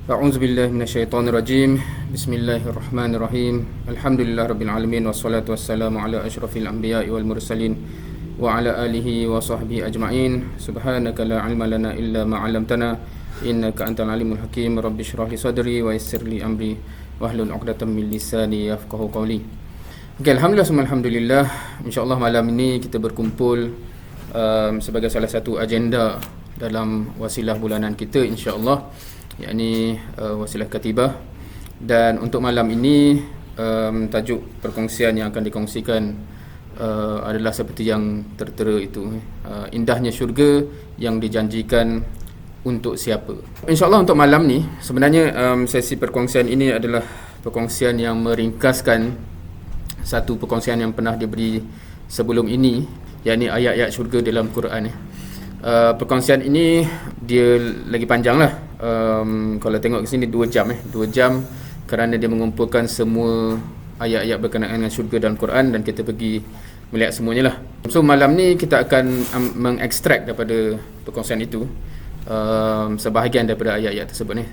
A'udzu billahi minasyaitonir rajim. Bismillahirrahmanirrahim. Alhamdulillahirabbil alamin wassalatu wassalamu ala asyrafil anbiya'i wal mursalin wa ala alihi wa sahbihi ajma'in. Subhanaka la ilma lana illa ma 'allamtana innaka antal alimul hakim. Rabbi shrah li sadri wa yassir li amri wahlul 'uqdatam min lisani yafqahu qawli. Okay, alhamdulillah. InsyaAllah malam ini kita berkumpul sebagai salah satu agenda dalam wasilah bulanan kita, insyaAllah, yakni wasilah katibah. Dan untuk malam ini tajuk perkongsian yang akan dikongsikan adalah seperti yang tertera itu, indahnya syurga yang dijanjikan untuk siapa. InsyaAllah untuk malam ni sebenarnya sesi perkongsian ini adalah perkongsian yang meringkaskan satu perkongsian yang pernah diberi sebelum ini, yakni ayat-ayat syurga dalam Quran. Perkongsian ini dia lagi panjang lah. Kalau tengok ke sini 2 jam 2 jam, kerana dia mengumpulkan semua ayat-ayat berkenaan dengan syurga dalam Quran, dan kita pergi melihat semuanya lah. So malam ni kita akan mengekstrak daripada perkongsian itu sebahagian daripada ayat-ayat tersebut ni.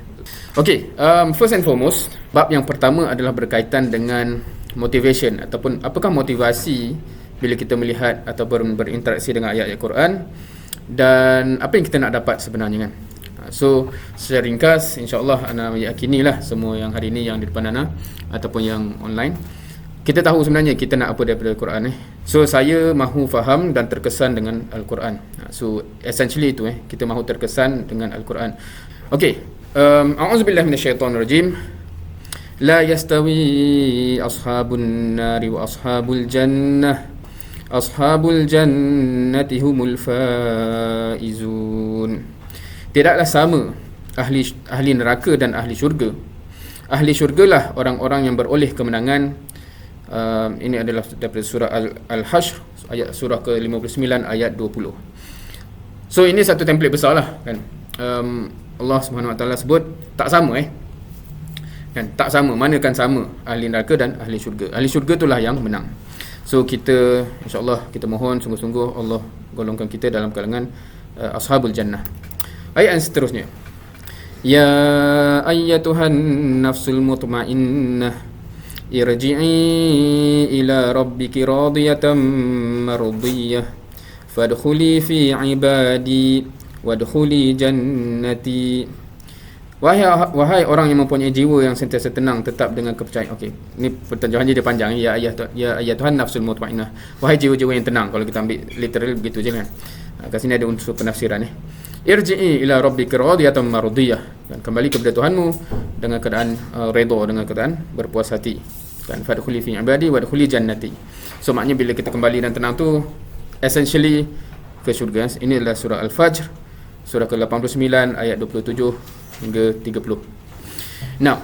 Okay, first and foremost, bab yang pertama adalah berkaitan dengan motivation, ataupun apakah motivasi bila kita melihat ataupun berinteraksi dengan ayat-ayat Quran, dan apa yang kita nak dapat sebenarnya kan. So secara ringkas, insyaAllah Ana yakinilah semua yang hari ini yang di depan Ana ataupun yang online, kita tahu sebenarnya kita nak apa daripada Quran. So saya mahu faham dan terkesan dengan Al-Quran. So essentially itu kita mahu terkesan dengan Al-Quran. Okay, a'udzubillahi minasyaitonirrajim. La yastawi ashabun nari wa ashabul jannah. Ashabul jannati humul faizun. Tidaklah sama ahli neraka dan ahli syurga. Ahli syurgalah orang-orang yang beroleh kemenangan. Ini adalah daripada surah Al-Hashr, ayat surah ke-59 ayat 20. So ini satu template besar lah kan. Allah Subhanahu Wa Taala sebut tak sama kan, tak sama. Manakan sama ahli neraka dan ahli syurga. Ahli syurga itulah yang menang. So kita, insyaAllah, kita mohon sungguh-sungguh Allah golongkan kita dalam kalangan ashabul jannah. Ayat yang seterusnya, ya ayyatuhan nafsul mutmainnah irji'i ila rabbiki radiyatan mardiyah fadkhuli fi ibadi wadkhuli jannati. Wahai orang yang mempunyai jiwa yang sentiasa tenang tetap dengan kepercayaan. Okey, ini pertanjuannya dia panjang. Ya ayat Tuhan nafsul mutmainnah, wahai jiwa-jiwa yang tenang. Kalau kita ambil literal begitu je kan. Kat sini ada unsur penafsiran Irji'i ila rabbika radiyatan mardiyah, dan kembali kepada Tuhanmu dengan keadaan redha, dengan keadaan berpuas hati. Dan fadkhuli fi ibadi wadkhuli jannati. So maknanya bila kita kembali dan tenang tu essentially ke syurga. Ini adalah surah Al-Fajr, surah ke-89 ayat 27 hingga 30. Now,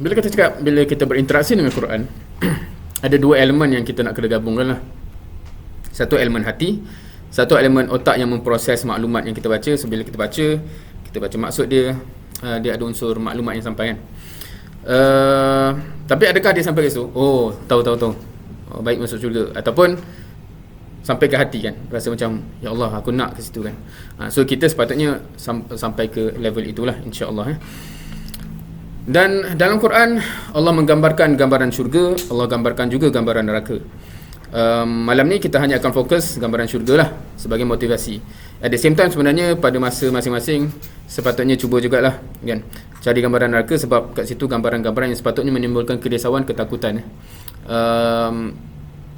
bila kita berinteraksi dengan Quran, ada 2 elemen yang kita nak kena gabungkan lah. Satu elemen hati, satu elemen otak yang memproses maklumat yang kita baca. So bila kita baca maksud dia, dia ada unsur maklumat yang sampai kan. Tapi adakah dia sampai ke situ? Oh, tahu. Baik, masuk syurga. Ataupun sampai ke hati kan, rasa macam ya Allah aku nak ke situ kan. So kita sepatutnya sampai ke level itulah, insya-Allah. Dan dalam Quran Allah menggambarkan gambaran syurga, Allah gambarkan juga gambaran neraka. Malam ni kita hanya akan fokus gambaran syurga lah sebagai motivasi. At the same time sebenarnya pada masa masing-masing sepatutnya cuba jugalah kan cari gambaran neraka, sebab kat situ gambaran-gambaran yang sepatutnya menimbulkan kerisauan, ketakutan.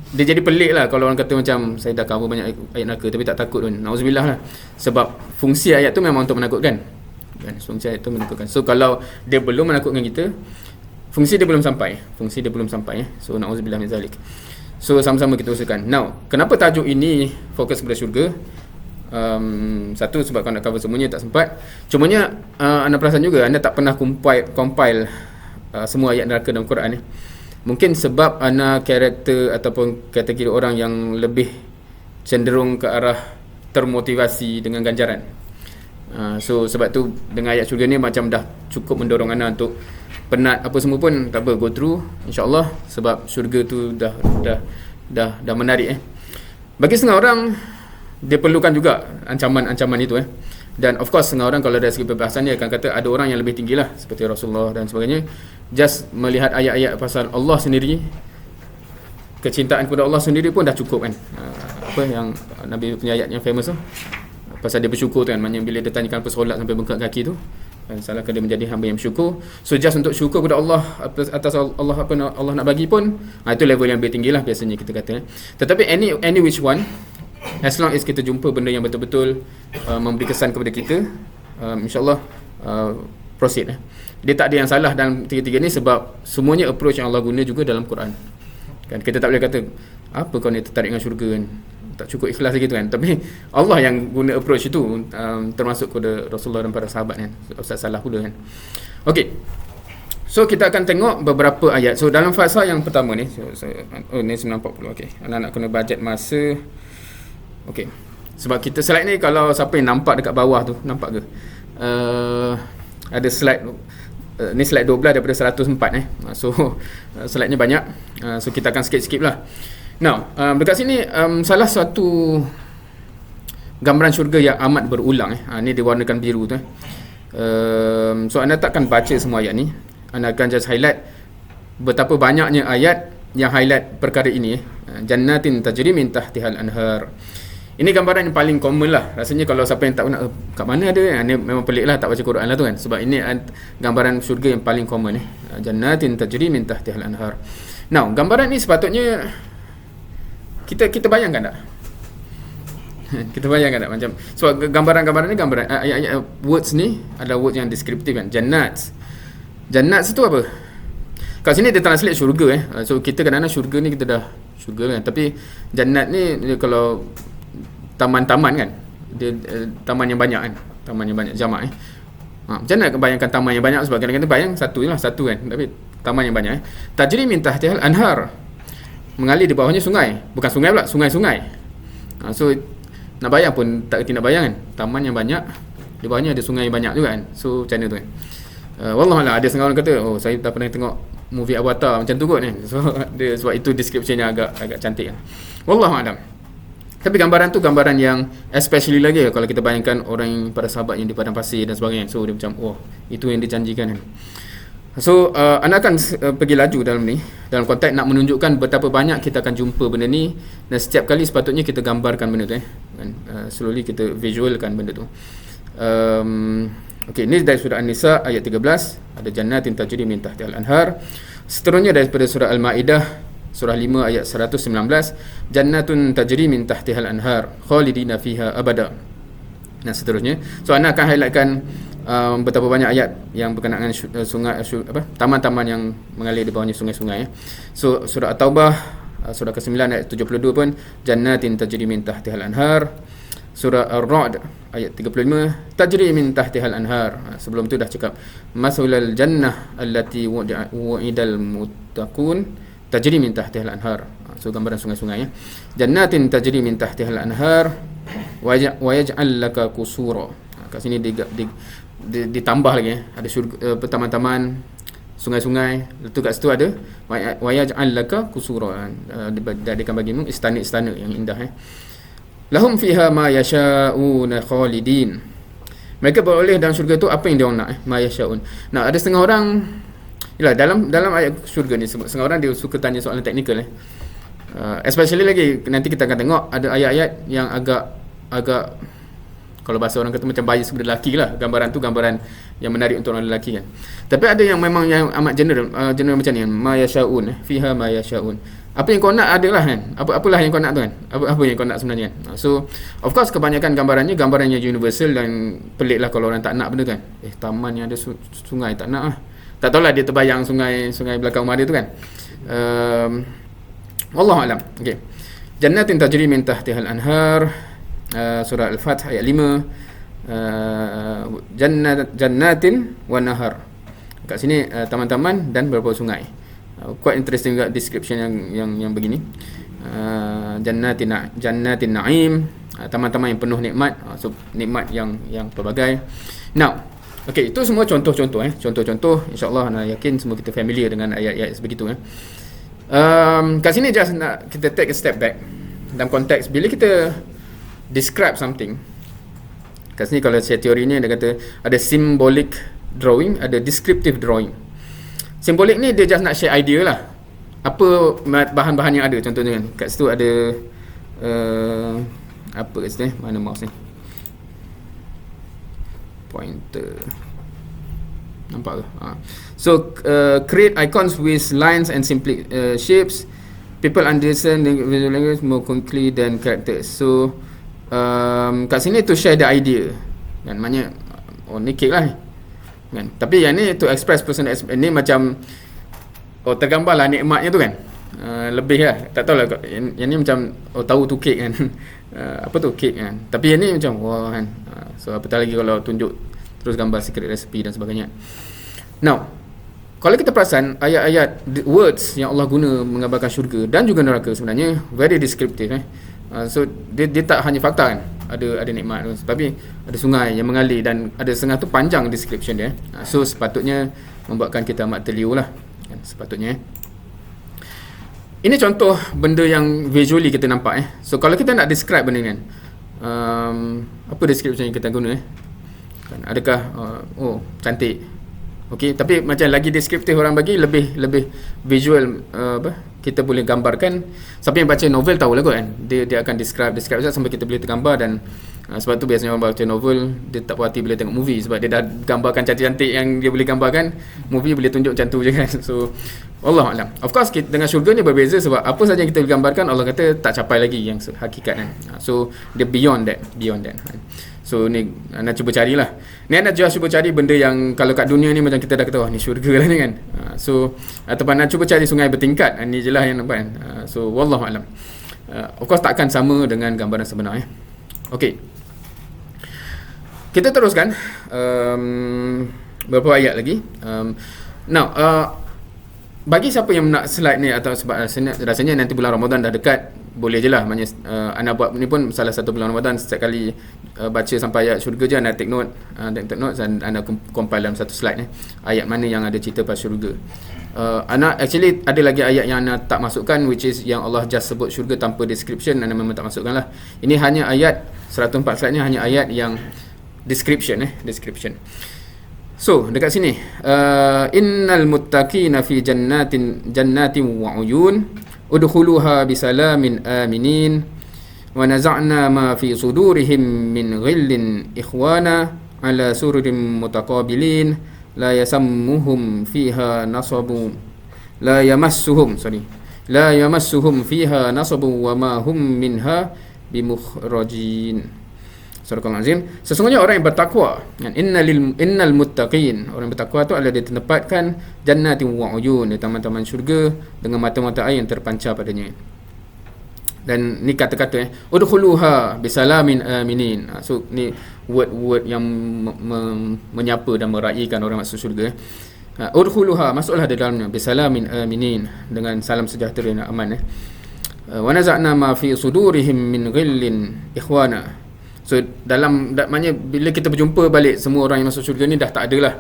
Dia jadi pelik lah kalau orang kata macam saya dah cover banyak ayat neraka tapi tak takut pun. Nauzubillah lah. Sebab fungsi ayat tu memang untuk menakutkan kan? Fungsi ayat tu menakutkan. So kalau dia belum menakutkan kita, fungsi dia belum sampai. So nauzubillah min zalik. So sama-sama kita usahakan. Now, kenapa tajuk ini fokus kepada syurga? Satu, sebab kalau nak cover semuanya tak sempat. Cumanya anda perasan juga anda tak pernah compile semua ayat neraka dalam Quran Mungkin sebab ana karakter ataupun kategori orang yang lebih cenderung ke arah termotivasi dengan ganjaran. So sebab tu dengan ayat syurga ni macam dah cukup mendorong ana untuk penat apa semua pun tak apa, go through insya-Allah, sebab syurga tu dah menarik. Bagi setengah orang dia perlukan juga ancaman-ancaman itu Dan of course setengah orang kalau dari segi perbahasan dia akan kata ada orang yang lebih tinggi lah, seperti Rasulullah dan sebagainya. Just melihat ayat-ayat pasal Allah sendiri, kecintaan kepada Allah sendiri pun dah cukup kan. Apa yang Nabi punya ayat yang famous tu, pasal dia bersyukur tu kan, maknanya bila dia tanyakan apa solat sampai bengkak kaki tu, salahkah dia menjadi hamba yang bersyukur. So just untuk syukur kepada Allah atas Allah apa Allah nak bagi pun, itu level yang lebih tinggi lah biasanya kita kata. Tetapi any which one, as long as kita jumpa benda yang betul-betul memberi kesan kepada kita, insyaAllah proceed. Dia tak ada yang salah dalam tiga-tiga ni, sebab semuanya approach yang Allah guna juga dalam Quran kan. Kita tak boleh kata apa kau ni tertarik dengan syurga kan, tak cukup ikhlas lagi tu kan. Tapi Allah yang guna approach itu, termasuk kepada Rasulullah dan para sahabat kan. Ustaz salah pula kan. Okey, so kita akan tengok beberapa ayat. So dalam fasa yang pertama ni, ni 940. Okey, anak-anak kena bajet masa. Okey, sebab kita slide ni, kalau siapa yang nampak dekat bawah tu, nampak ke? Ada slide, ni slide 12 daripada 104 So slide-nya banyak, so kita akan skip lah. Now, dekat sini salah satu gambaran syurga yang amat berulang ni diwarnakan biru tu. So anda takkan baca semua ayat ni, anda akan just highlight betapa banyaknya ayat yang highlight perkara ini. Jannatin tajri min tahtihal anhar. Ini gambaran yang paling common lah. Rasanya kalau siapa yang tak nak kat mana ada, ni memang pelik lah tak baca Quran lah tu kan. Sebab ini gambaran syurga yang paling common Jannatin tajri min tahtihal anhar. Now, gambaran ni sepatutnya kita bayangkan tak? Kita bayangkan tak macam, so gambaran-gambaran ni, gambaran ayat-ayat words ni adalah words yang deskriptif kan. Jannat tu apa? Kat sini dia translate syurga So kita kadang-kadang syurga ni kita dah syurga kan. Tapi jannat ni dia kalau taman-taman kan, dia taman yang banyak kan, taman yang banyak jamak macam mana bayangkan taman yang banyak, sebab kadang-kadang bayang satu je lah, satu kan, tapi taman yang banyak tajri min tahtihal anhar, mengalir di bawahnya sungai, bukan sungai pula, sungai-sungai. So nak bayang pun tak nak bayang kan, taman yang banyak, di bawahnya ada sungai yang banyak juga kan. So macam mana tu kan. Wallahualam, ada setengah orang kata, oh saya tak pernah tengok movie Avatar macam tu kot ni. So sebab itu description-nya agak cantik kan. Wallahualam. Tapi gambaran tu gambaran yang especially lagi kalau kita bayangkan orang para sahabat yang di padang pasir dan sebagainya. So dia macam, oh itu yang dijanjikan kan. So anda akan pergi laju dalam ni, dalam konteks nak menunjukkan betapa banyak kita akan jumpa benda ni, dan setiap kali sepatutnya kita gambarkan benda tu kan. Slowly kita visualkan benda tu. Okey, ni dari surah An-Nisa ayat 13, ada jannatin tajri min tahtihal anhar. Seterusnya daripada surah Al-Maidah surah 5 ayat 119, jannatun tajri min tahtihal anhar khalidina fiha abada. Nah seterusnya, so anda akan highlightkan betapa banyak ayat yang berkenaan dengan sungai, taman-taman yang mengalir di bawahnya sungai-sungai So surah At-Taubah surah ke-9 ayat 72 pun jannatin tajri min tahtihal anhar. Surah Ar-Ra'd ayat 35 tajri min tahtihal anhar. Sebelum tu dah cakap masalul jannah allati wa'idal muttaqun tajri min tahtihal anhar. So gambaran sungai-sungai jannatin tajri min tahtihal anhar wa yaj'al laka qusura. Kat sini ditambah lagi ada syurga, taman-taman, sungai-sungai. Lepas kat situ ada wa yaj'al laka qusura, dia akan bagimu istana-istana yang indah lahum fiha ma yasha'una khalidin. Mereka beroleh dalam syurga tu apa yang dia orang nak ma yasha'un. Nah, ada setengah orang dalam ayat syurga ni, setengah orang dia suka tanya soalan teknikal especially lagi nanti kita akan tengok ada ayat-ayat yang agak kalau bahasa orang kata macam bias kepada lelaki lah. Gambaran tu gambaran yang menarik untuk orang lelaki kan. Tapi ada yang memang yang amat general macam ni, ma yasha'un fiha ma yasha'un. Apa yang kau nak adalah kan. Apalah yang kau nak tu kan. Apa yang kau nak sebenarnya kan. So of course kebanyakan gambarannya universal dan pelik lah kalau orang tak nak benda tu kan. Taman yang ada sungai tak nak lah. Tak tahulah dia terbayang sungai belakang rumah dia tu kan. Wallahualam. Okey. Jannatin tajri min tahtihal anhar. Surah Al-Fath ayat 5. Jannatin wa nahar. Kat sini taman-taman dan beberapa sungai. Quite interesting juga description yang begini. Jannatin na'im, taman-taman yang penuh nikmat. So nikmat yang pelbagai. Now, okey, itu semua contoh-contoh contoh-contoh. Insya-Allah anda yakin semua kita familiar dengan ayat-ayat sebegitu kat sini just nak kita take a step back dalam konteks bila kita describe something. Kat sini kalau saya teori ni dia kata ada symbolic drawing, ada descriptive drawing. Symbolic ni dia just nak share idea lah, apa bahan-bahan yang ada. Contohnya kan kat situ ada apa kat situ mana mouse ni, pointer, nampak ke? So create icons with lines and simple shapes. People understand the visual language more quickly than characters. So kat sini to share the idea kan, maknanya ni cake lah kan. Tapi yang ni to express personal ni macam tergambar lah nikmatnya tu kan. Lebih lah, tak tahulah yang ni macam tahu tu cake kan. Apa tu cake kan, tapi yang ni macam wah kan. So apatah lagi kalau tunjuk terus gambar secret recipe dan sebagainya. Now kalau kita perasan ayat-ayat words yang Allah guna menggambarkan syurga dan juga neraka sebenarnya very descriptive so dia tak hanya fakta kan, ada nikmat tu, tapi ada sungai yang mengalir dan ada setengah tu panjang description dia. So sepatutnya membuatkan kita amat terliur lah kan, sepatutnya. Ini contoh benda yang visually kita nampak So kalau kita nak describe benda ni kan, apa description yang kita guna kan, adakah cantik, okey, tapi macam lagi deskriptif orang bagi lebih visual, kita boleh gambarkan. Siapa yang baca novel tahulah kot kan, dia akan describe sampai kita boleh tergambar. Dan sebab tu biasanya orang baca novel dia tak puas hati bila tengok movie, sebab dia dah gambarkan cantik-cantik yang dia boleh gambarkan, movie boleh tunjuk macam tu je kan. So Allah Alam. Of course dengan syurga ni berbeza, sebab apa saja yang kita boleh gambarkan Allah kata tak capai lagi yang hakikat kan. So dia beyond that kan. So ni anda cuba carilah. Ni anda just cuba cari benda yang kalau kat dunia ni macam kita dah kata ni syurga lah ni kan. So ataupun anda cuba cari sungai bertingkat, ni je lah yang nampak kan. So wallahu alam. Of course takkan sama dengan gambaran sebenar Okey. Kita teruskan beberapa ayat lagi. Now bagi siapa yang nak slide ni, atau sebab rasanya nanti bulan Ramadan dah dekat, boleh je lah. Maknanya anda buat ni pun salah satu bulan Ramadan, setiap kali baca sampai ayat syurga je anda take note, dan anda compile dalam satu slide ayat mana yang ada cerita pasal syurga. Anda actually ada lagi ayat yang anda tak masukkan, which is yang Allah just sebut syurga tanpa description, anda memang tak masukkan lah. Ini hanya ayat 104 slide ni hanya ayat yang description. So dekat sini innal muttaqina fi jannatin wa uyun udkhuluha bisalamin aminin wa naza'na ma fi sudurihim min ghillin ikhwana ala sururin mutaqabilin la yamassuhum fiha nasabu wa ma hum minha bimukhrajin. Surah Al-Azim. Sesungguhnya orang yang bertakwa, innal muttaqin, orang yang bertakwa tu adalah dia ditempatkan jannatin wa uyun, di taman-taman syurga dengan mata-mata air yang terpancar padanya. Dan ni kata-kata udkhuluha bisalamin aminin. So ni word yang menyapa dan meraihkan orang masuk syurga. Udkhuluha, masuklah di dalamnya, bisalamin aminin, dengan salam sejahtera dan aman. Wa naza'na ma fi sudurihim min ghillin ikhwana. So maknanya bila kita berjumpa balik semua orang yang masuk syurga ni dah tak ada lah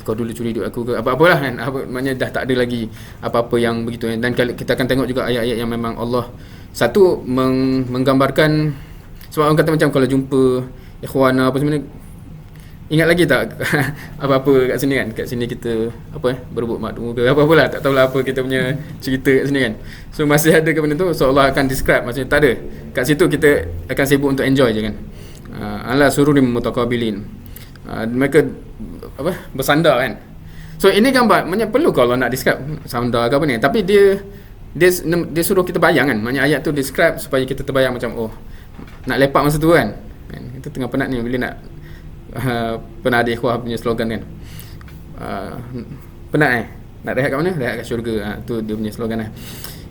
kau dulu curi duit aku ke apa-apalah kan. Maknanya dah tak ada lagi apa-apa yang begitu. Dan kita akan tengok juga ayat-ayat yang memang Allah satu menggambarkan, sebab orang kata macam kalau jumpa ikhwana apa sebenarnya, ingat lagi tak apa-apa kat sini kan, kat sini kita berebut makdu ke apa-apalah, tak tahulah apa kita punya cerita kat sini kan. So masih ada ke benda tu, so Allah akan describe, maksudnya tak ada kat situ, kita akan sibuk untuk enjoy je kan. Ala sururim mutaqabilin, mereka bersandar kan. So ini gambar, maknanya perlu kalau nak describe sandar ke apa ni, tapi dia suruh kita bayang kan. Maknanya ayat tu describe supaya kita terbayang macam nak lepak masa tu kan. Kita tengah penat ni bila nak pernah ada ikhwah punya slogan kan, penat nak rehat kat mana? Rehat kat syurga. Tu dia punya slogan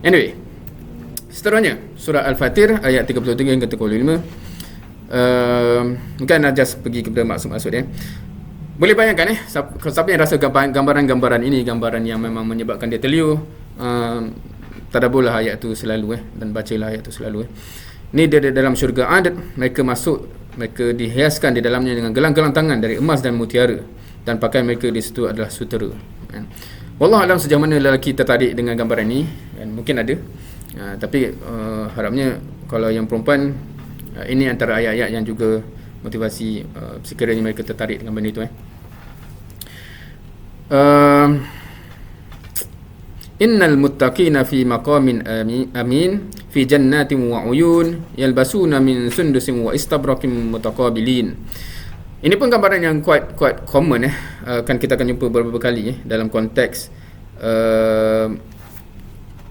Anyway, seterusnya surah Al-Fatir ayat 33 hingga 35. Mungkin nak just pergi kepada maksud-maksud dia. Boleh bayangkan siapa yang rasa gambaran-gambaran ini gambaran yang memang menyebabkan dia terliur, tadabburlah ayat tu selalu dan bacalah ayat tu selalu. Ni dia dalam syurga Ad, mereka dihiaskan di dalamnya dengan gelang-gelang tangan dari emas dan mutiara, dan pakaian mereka di situ adalah sutera. Wallahu alam sejauh mana lelaki tertarik dengan gambaran ini, dan mungkin ada, tapi harapnya kalau yang perempuan, ini antara ayat-ayat yang juga motivasi sekiranya mereka tertarik dengan benda itu. Innal muttaqina fi maqamin amin fi jannatin wa uyun yalbasuna min sundusin wa istabrakin mutaqabilin. Ini pun gambaran yang quite common kan kita akan jumpa beberapa kali dalam konteks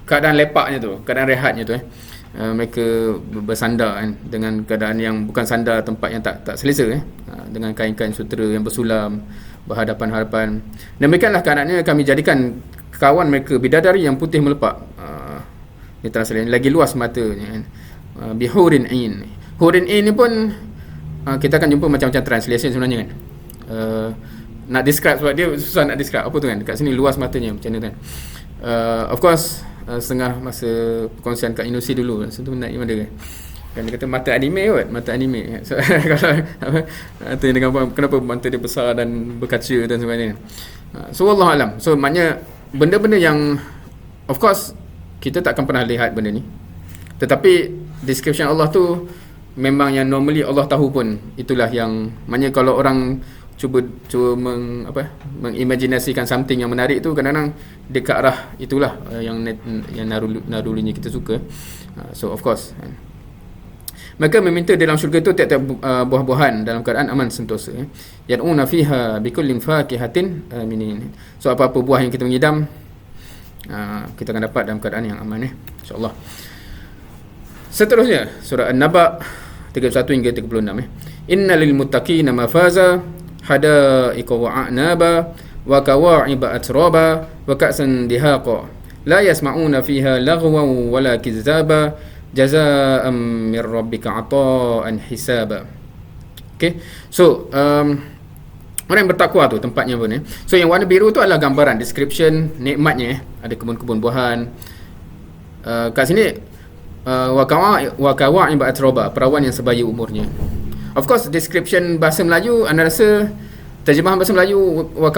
keadaan lepaknya tu, keadaan rehatnya tu. Mereka bersandar kan, dengan keadaan yang bukan sandar tempat yang tak selesa dengan kain-kain sutera yang bersulam berhadapan-hadapan. Demikianlah keadaannya kami jadikan kawan mereka bidadari yang putih melepak. Ini translation lagi luas matanya kan. Bihurin ain. Hurin ain ni pun kita akan jumpa macam-macam translation sebenarnya kan. Nak describe sebab dia susah nak describe apa tu kan. Dekat sini luas matanya macam mana kan. Of course setengah masa perkongsian kat Indonesia dulu so tu naik mana kan dia kata mata anime kot, mata anime. So, kalau mata yang dengan kenapa mata dia besar dan berkaca dan sebagainya. So wallahualam. So maknanya benda-benda yang of course kita tak akan pernah lihat benda ni, tetapi description Allah tu memang yang normally Allah tahu pun itulah yang maknanya kalau orang cuba mengimajinasikan something yang menarik tu kadang-kadang dia ke arah itulah yang narulunya kita suka. So of course mereka meminta dalam syurga tu tiap-tiap buah-buahan dalam keadaan aman sentosa. Yad'una fiha bikullin fakihatin aminin. So apa-apa buah yang kita mengidam kita akan dapat dalam keadaan yang aman insya-Allah. Seterusnya surah An-Naba 31 hingga 36 Innal lil muttaqina mafaza hadaiqa wa a'naba wa kawa'iba atraba wa ka'san dihaqa la yasma'una fiha laghwan wala kizaba jazaa'an min rabbika 'ata'an hisaba. Okay, so orang yang bertakwa tu tempatnya pun so yang warna biru tu adalah gambaran description nikmatnya ada kebun-kebun buahan. Kat sini wa kawa'iba atraba, perawan yang sebaya umurnya. Of course description bahasa Melayu anda rasa terjemahan bahasa Melayu wa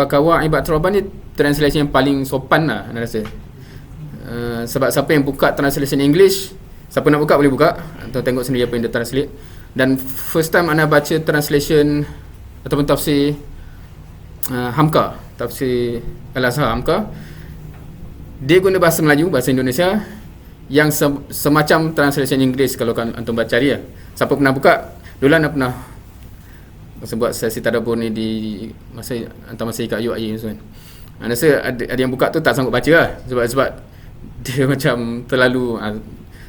kawa'iba atraba ni translation yang paling sopan lah anda rasa. Sebab siapa yang buka translation English, siapa nak buka boleh buka atau tengok sendiri apa yang dia translate. Dan first time anda baca translation ataupun tafsir Hamka, tafsir Al-Azhar Hamka, dia guna bahasa Melayu, bahasa Indonesia yang semacam translation Inggeris kalau kan antum baca cari Siapa pernah buka, dulu anda pernah masa buat sesi tadabbur ni di masa hantar masa kat UAE kan. Anda rasa ada yang buka tu tak sanggup baca lah sebab dia macam terlalu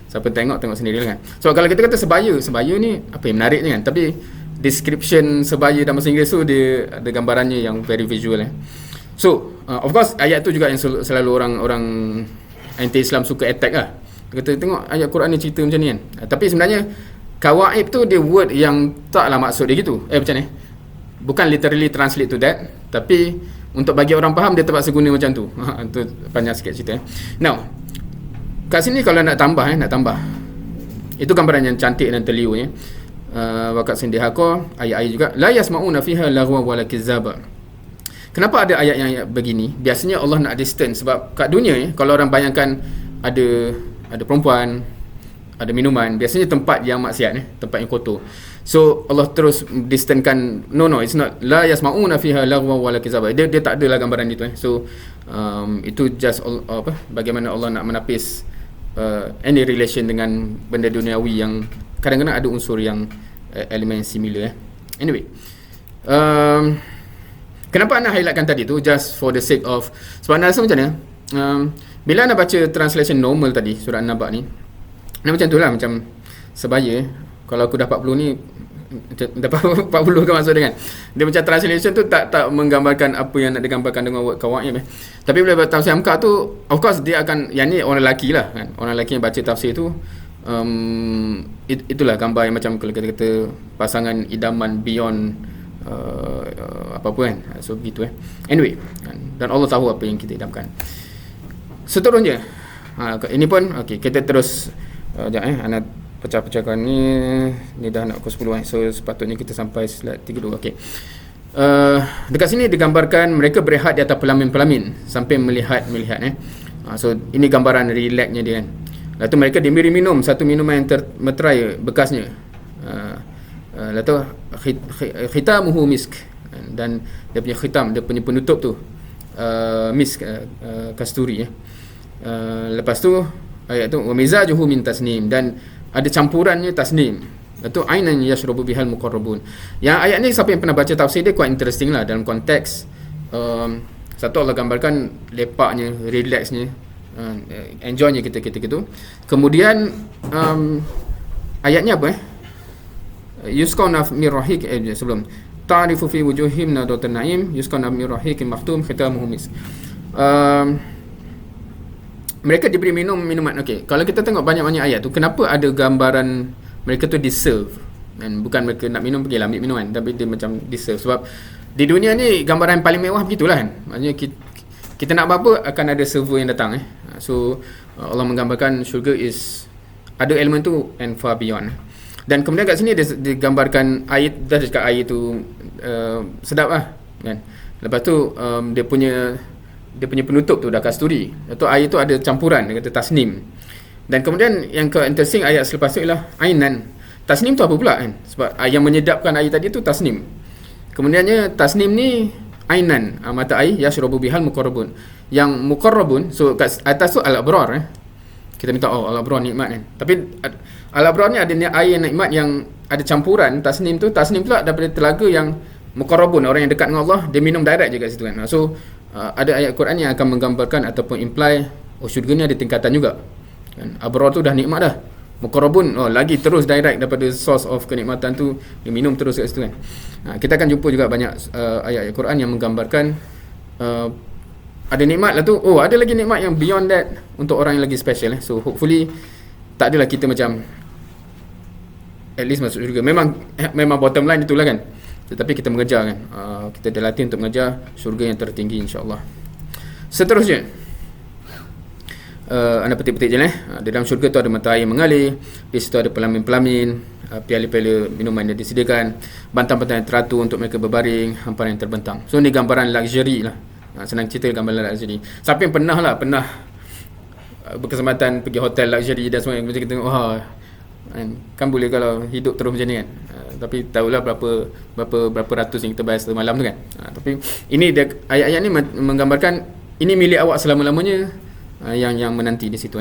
siapa tengok sendiri lah kan. So kalau kita kata sebaya ni apa yang menarik ni kan, tapi description sebaya dalam bahasa Inggeris tu dia ada gambarannya yang very visual So of course ayat tu juga yang selalu orang anti-Islam suka attack lah. Dia kata tengok ayat Quran ni cerita macam ni kan. Tapi sebenarnya kawaib tu dia word yang taklah maksud dia gitu. Macam ni. Bukan literally translate to that, tapi untuk bagi orang faham dia terpaksa guna macam tu. Tu panjang sikit cerita. Now, kat sini kalau nak tambah itu gambaran yang cantik dan terliunya. Wakat sindihaka ayat-ayat juga la yasmauna fiha laghwa wala kizaba. Kenapa ada ayat yang begini? Biasanya Allah nak distance sebab kat dunia kalau orang bayangkan ada perempuan, ada minuman, biasanya tempat yang maksiat tempat yang kotor. So Allah terus distancekan, no it's not la yasmauna fiha laghwa wala kizaba. Dia tak adalah gambaran itu So itu just bagaimana Allah nak menapis any relation dengan benda duniawi yang kadang-kadang ada unsur yang elemen similar Anyway, kenapa anda highlightkan tadi tu just for the sake of sebab anda rasa macam ni bila anda baca translation normal tadi surah An-Naba ni macam tu lah, macam sebaya kalau aku dah 40 ni dapat 40 ke maksud dia kan. Dia macam translation tu tak menggambarkan apa yang nak digambarkan dengan word kawaib Tapi bila baca tafsir Hamka tu of course dia akan yang ni orang lelaki lah kan. Orang lelaki yang baca tafsir tu itulah gambar yang macam kalau kita kata pasangan idaman beyond apa-apa kan. So begitu Anyway, dan Allah tahu apa yang kita idamkan. Seterusnya ini pun okey, kita terus anak pecah-pecahkan ni dah nak pukul 10 So sepatutnya kita sampai slide 32. Okey. Dekat sini digambarkan mereka berehat di atas pelamin-pelamin sampai melihat So ini gambaran relaxnya dia kan. Lepas tu mereka diberi minum satu minuman yang termeterai bekasnya Lalu khitamuhu misk, dan dia punya khitam, dia punya penutup tu misk, kasturi ya. Lepas tu ayat tu wa mizajuhu min tasnim, dan ada campurannya tasnim. Itu ainan yashrabu bihal muqarrabun. Yang ayat ni siapa yang pernah baca tafsir dia quite interesting lah dalam konteks satu Allah gambarkan lepaknya, relaxnya, enjoynya kita gitu. Kemudian ayatnya apa yusqawna min rahiq, sebelum ta'rifu fi wujuhihim nadratan na'im yusqawna min rahiqin makhtum khitamuhu misk. Mereka diberi minum minuman. Okey, kalau kita tengok banyak-banyak ayat tu, kenapa ada gambaran mereka tu diserve, kan? Bukan mereka nak minum pergilah ambil minuman, tapi dia macam diserve. Sebab di dunia ni gambaran paling mewah begitulah kan. Maksudnya kita nak apa akan ada server yang datang So Allah menggambarkan syurga is ada elemen tu and far beyond. Dan kemudian kat sini dia digambarkan air, dah cakap air tu sedap lah kan. Lepas tu dia punya penutup tu dah kasturi. Lepas tu air tu ada campuran, dia kata tasnim. Dan kemudian yang interesting ayat selepas tu ialah ainan. Tasnim tu apa pula kan? Sebab yang menyedapkan air tadi tu tasnim. Kemudiannya tasnim ni ainan, mata air yashrabu bihal muqarrabun. Yang muqarrabun, so kat atas tu al-abrar kita minta al-abrar nikmat kan. Tapi al-abrar ni ada air nikmat yang ada campuran tasnim tu. Tasnim pula daripada telaga yang muqarrabun, orang yang dekat dengan Allah, dia minum direct je kat situ kan. So ada ayat Quran yang akan menggambarkan ataupun imply syurga ni ada tingkatan juga kan. Abrar tu dah nikmat dah, muqarrabun lagi terus direct daripada source of kenikmatan tu, dia minum terus kat situ kan. Kita akan jumpa juga banyak ayat-ayat Quran yang menggambarkan ada nikmat lah tu, ada lagi nikmat yang beyond that untuk orang yang lagi special So hopefully tak adalah kita macam at least masuk syurga. Memang bottom line itulah kan, tetapi kita mengejar kan, kita dah latih untuk mengejar syurga yang tertinggi insya-Allah. Seterusnya anda petik-petik je di dalam syurga tu ada mata air mengalir, di situ ada pelamin-pelamin, piala-piala minuman yang disediakan, bantal-bantal yang teratur untuk mereka berbaring, hamparan yang terbentang. So ni gambaran luxury lah, senang cerita gambaran luxury. Siapa yang pernah berkesempatan pergi hotel luxury dan semua, macam kita tengok kan boleh kalau hidup terus macam ni kan. Tapi tahulah berapa ratus yang kita bayar semalam tu kan. Tapi ini dia, ayat-ayat ni menggambarkan ini milik awak selama-lamanya, yang menanti di situ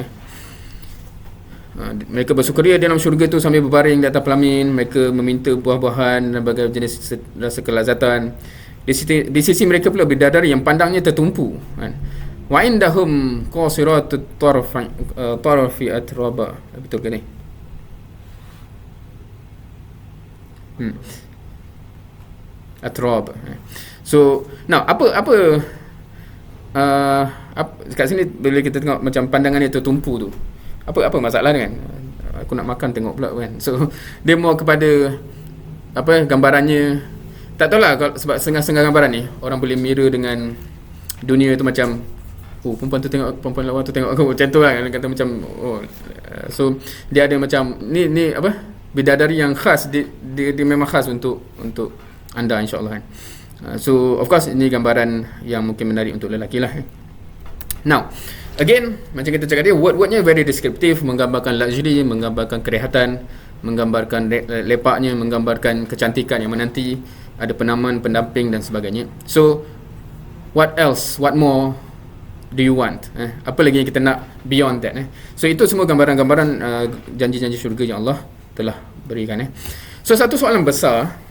mereka bersukaria dalam syurga tu sambil berbaring di atas pelamin. Mereka meminta buah-buahan dan berbagai jenis rasa kelazatan. Di sisi mereka pula bidadari yang pandangnya tertumpu kan. Wa indahum qasiratut tarfi atraba. Betul ke ni? Atrab. So now apa kat sini bila kita tengok macam pandangan dia tertumpu tu, apa masalah kan? Aku nak makan tengok pula kan. So dia mau kepada gambarannya, tak tahulah, sebab setengah-setengah gambaran ni orang boleh mirror dengan dunia tu macam perempuan tu tengok, perempuan lawan tu tengok aku, macam tu lah kan, kata macam so dia ada macam ni bidadari yang khas, dia memang khas untuk anda insya-Allah kan. So of course ini gambaran yang mungkin menarik untuk lelaki lah. Now again, macam kita cakap dia, word-wordnya very descriptive, menggambarkan luxury, menggambarkan kerehatan, menggambarkan lepaknya, menggambarkan kecantikan yang menanti, ada penaman, pendamping dan sebagainya. So what else, what more do you want? Apa lagi yang kita nak beyond that? So itu semua gambaran-gambaran janji-janji syurga yang Allah telah berikan. So satu soalan besar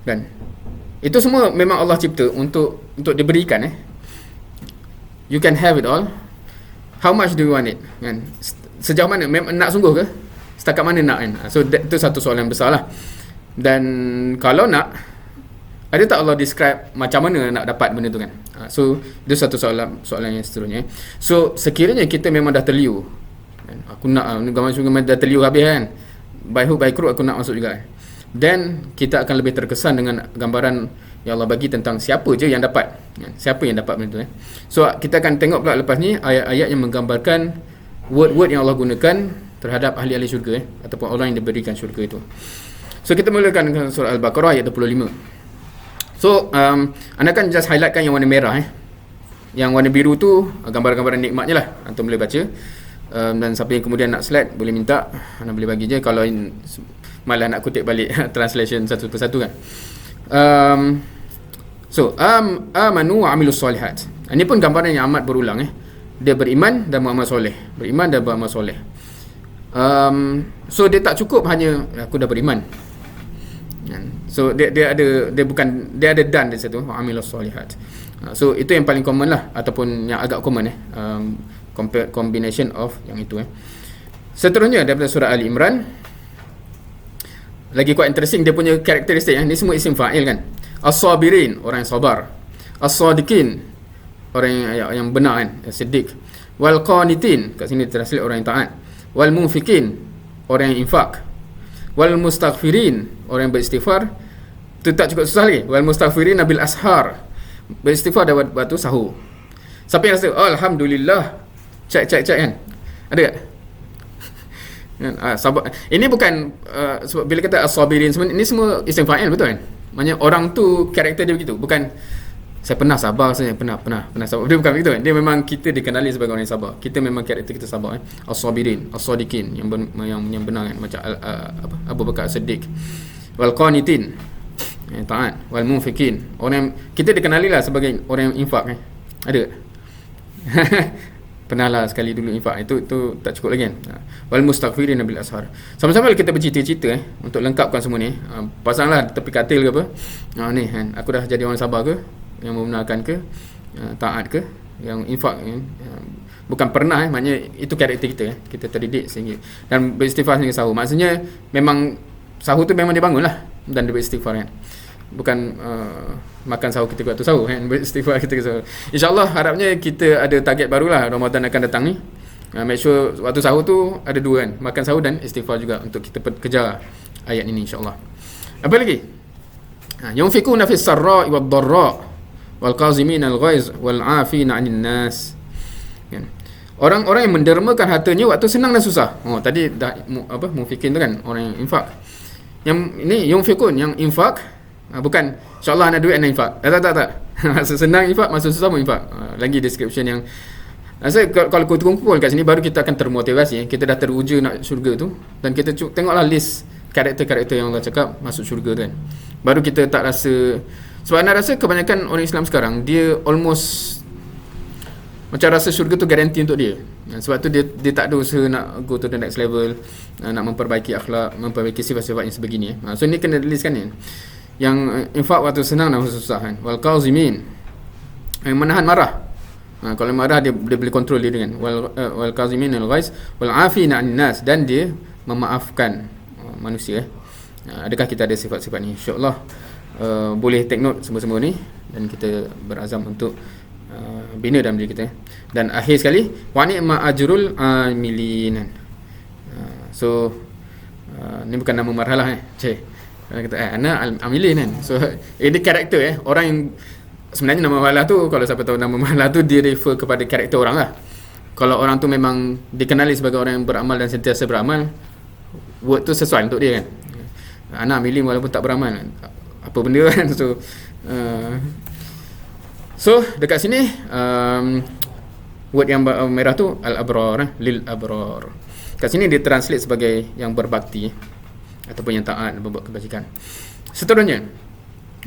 kan, itu semua memang Allah cipta untuk diberikan. You can have it all. How much do you want it? Kan? Sejauh mana? Nak sungguh ke? Setakat mana nak kan? So itu satu soalan besar lah. Dan kalau nak, ada tak Allah describe macam mana nak dapat benda tu kan? So itu satu soalan yang seterusnya. So sekiranya kita memang dah terliu kan? Aku nak gambar syurga dah terliu habis kan? By hook by crook aku nak masuk juga kan? Dan kita akan lebih terkesan dengan gambaran yang Allah bagi tentang siapa je yang dapat, siapa yang dapat benda tu. So kita akan tengok pula lepas ni ayat-ayat yang menggambarkan word-word yang Allah gunakan terhadap ahli-ahli syurga ataupun orang yang diberikan syurga itu. So kita mulakan dengan surah Al-Baqarah ayat 25. So anda akan just highlightkan yang warna merah Yang warna biru tu gambar-gambaran nikmatnya lah, antum boleh baca. Dan siapa yang kemudian nak slide boleh minta, anda boleh bagi je. Kalau malah nak kutip balik translation satu persatu kan. Amanu wa amilus solihat. Ini pun gambaran yang amat berulang Dia beriman dan beramal soleh. Beriman dan beramal soleh. So dia tak cukup hanya aku dah beriman. So dia ada dan di situ, wa amilus solihat. So itu yang paling common lah, ataupun yang agak common combination of yang itu Seterusnya daripada surah Ali Imran, lagi quite interesting dia punya karakteristik ni semua isim fa'il kan. As-sabirin, orang yang sabar. As-sadiqin, orang yang benar kan, siddiq. Wal qanitin, kat sini translate orang yang taat. Wal munfiqin, orang yang infak. Wal mustaghfirin, orang yang beristighfar. Itu tak cukup susah lagi. Wal mustaghfirin bil ashar, beristighfar dah waktu sahur. Siapa yang rasa alhamdulillah, cek kan, ada tak? Sabar. Ini bukan sebab bila kata as-sabirin semua, ini semua isim fa'il, betul kan? Maknanya orang tu karakter dia begitu. Bukan saya pernah sabar, saya pernah sabar. Dia bukan begitu kan? Dia memang kita dikenali sebagai orang yang sabar. Kita memang karakter kita sabar as-sabirin, as-sadiqin, yang benar kan, macam Abu Bakar As-Siddiq. Wal qanitin, taat. Wal munfiqin, orang yang kita dikenali lah sebagai orang yang infak Ada tak? Pernah lah sekali dulu infak. Itu tak cukup lagi kan. Wal mustaghfirin bil ashar. Sama-sama kita bercerita-cerita untuk lengkapkan semua ni. Pasanglah tepi katil ke apa. Ni kan, aku dah jadi orang sabar ke, yang membenarkan ke, taat ke, yang infak bukan pernah maknanya itu karakter kita kita terdidik sehingga, dan beristighfar sehingga sahur. Maksudnya memang sahur tu memang dia bangun lah dan dia beristighfar kan. Bukan makan sahur kita waktu sahur kan, beristighfar kita sahur. InsyaAllah harapnya kita ada target barulah Ramadan akan datang ni. Make sure waktu sahur tu ada dua kan, makan sahur dan istighfar juga, untuk kita kejar ayat ini insyaAllah. Apa lagi? Yunfikuna fis sarra'i wad dharra' wal qazimina al ghaiz wal 'afina 'anil nas. Kan? Orang-orang yang mendermakan hartanya waktu senang dan susah. Tadi dah munfikin tu kan, orang yang infak. Yang ini yunfikun, yang infak, bukan insyaAllah nak duit nak infak. Tak. Masa senang infak, masa susah pun infak. Lagi description yang rasa kalau kumpul kat sini baru kita akan termotivasi. Kita dah teruja nak syurga tu, dan kita tengoklah list karakter-karakter yang Allah cakap masuk syurga tu kan. Baru kita tak rasa. Sebab anda rasa kebanyakan orang Islam sekarang, dia almost macam rasa syurga tu garanti untuk dia. Sebab tu dia tak ada usaha nak go to the next level, nak memperbaiki akhlak, memperbaiki sifat-sifat yang sebegini. So ni kena list kan ni. Yang infak waktu senang dan waktu susah kan. Wal qazimin, yang menahan marah. Kalau marah dia boleh kontrol diri kan. Wal qazimin al ghaiz wal 'afina 'anil nas, dan dia memaafkan manusia. Adakah kita ada sifat-sifat ni? InsyaAllah boleh take note semua-semua ni, dan kita berazam untuk bina dalam diri kita. Dan akhir sekali, wa ni'ma ajrul amilin. So ni bukan nama marhalah kata ana amilin kan. So ini karakter orang yang sebenarnya nama marhalah tu, kalau siapa tahu nama marhalah tu, dia refer kepada karakter orang lah. Kalau orang tu memang dikenali sebagai orang yang beramal dan sentiasa beramal, word tu sesuai untuk dia kan. Ana amilin walaupun tak beramal, apa benda kan. So dekat sini word yang merah tu al-abrar, lil abrar. Kat sini dia translate sebagai yang berbakti ataupun yang taat, berbuat kebajikan. Seterusnya,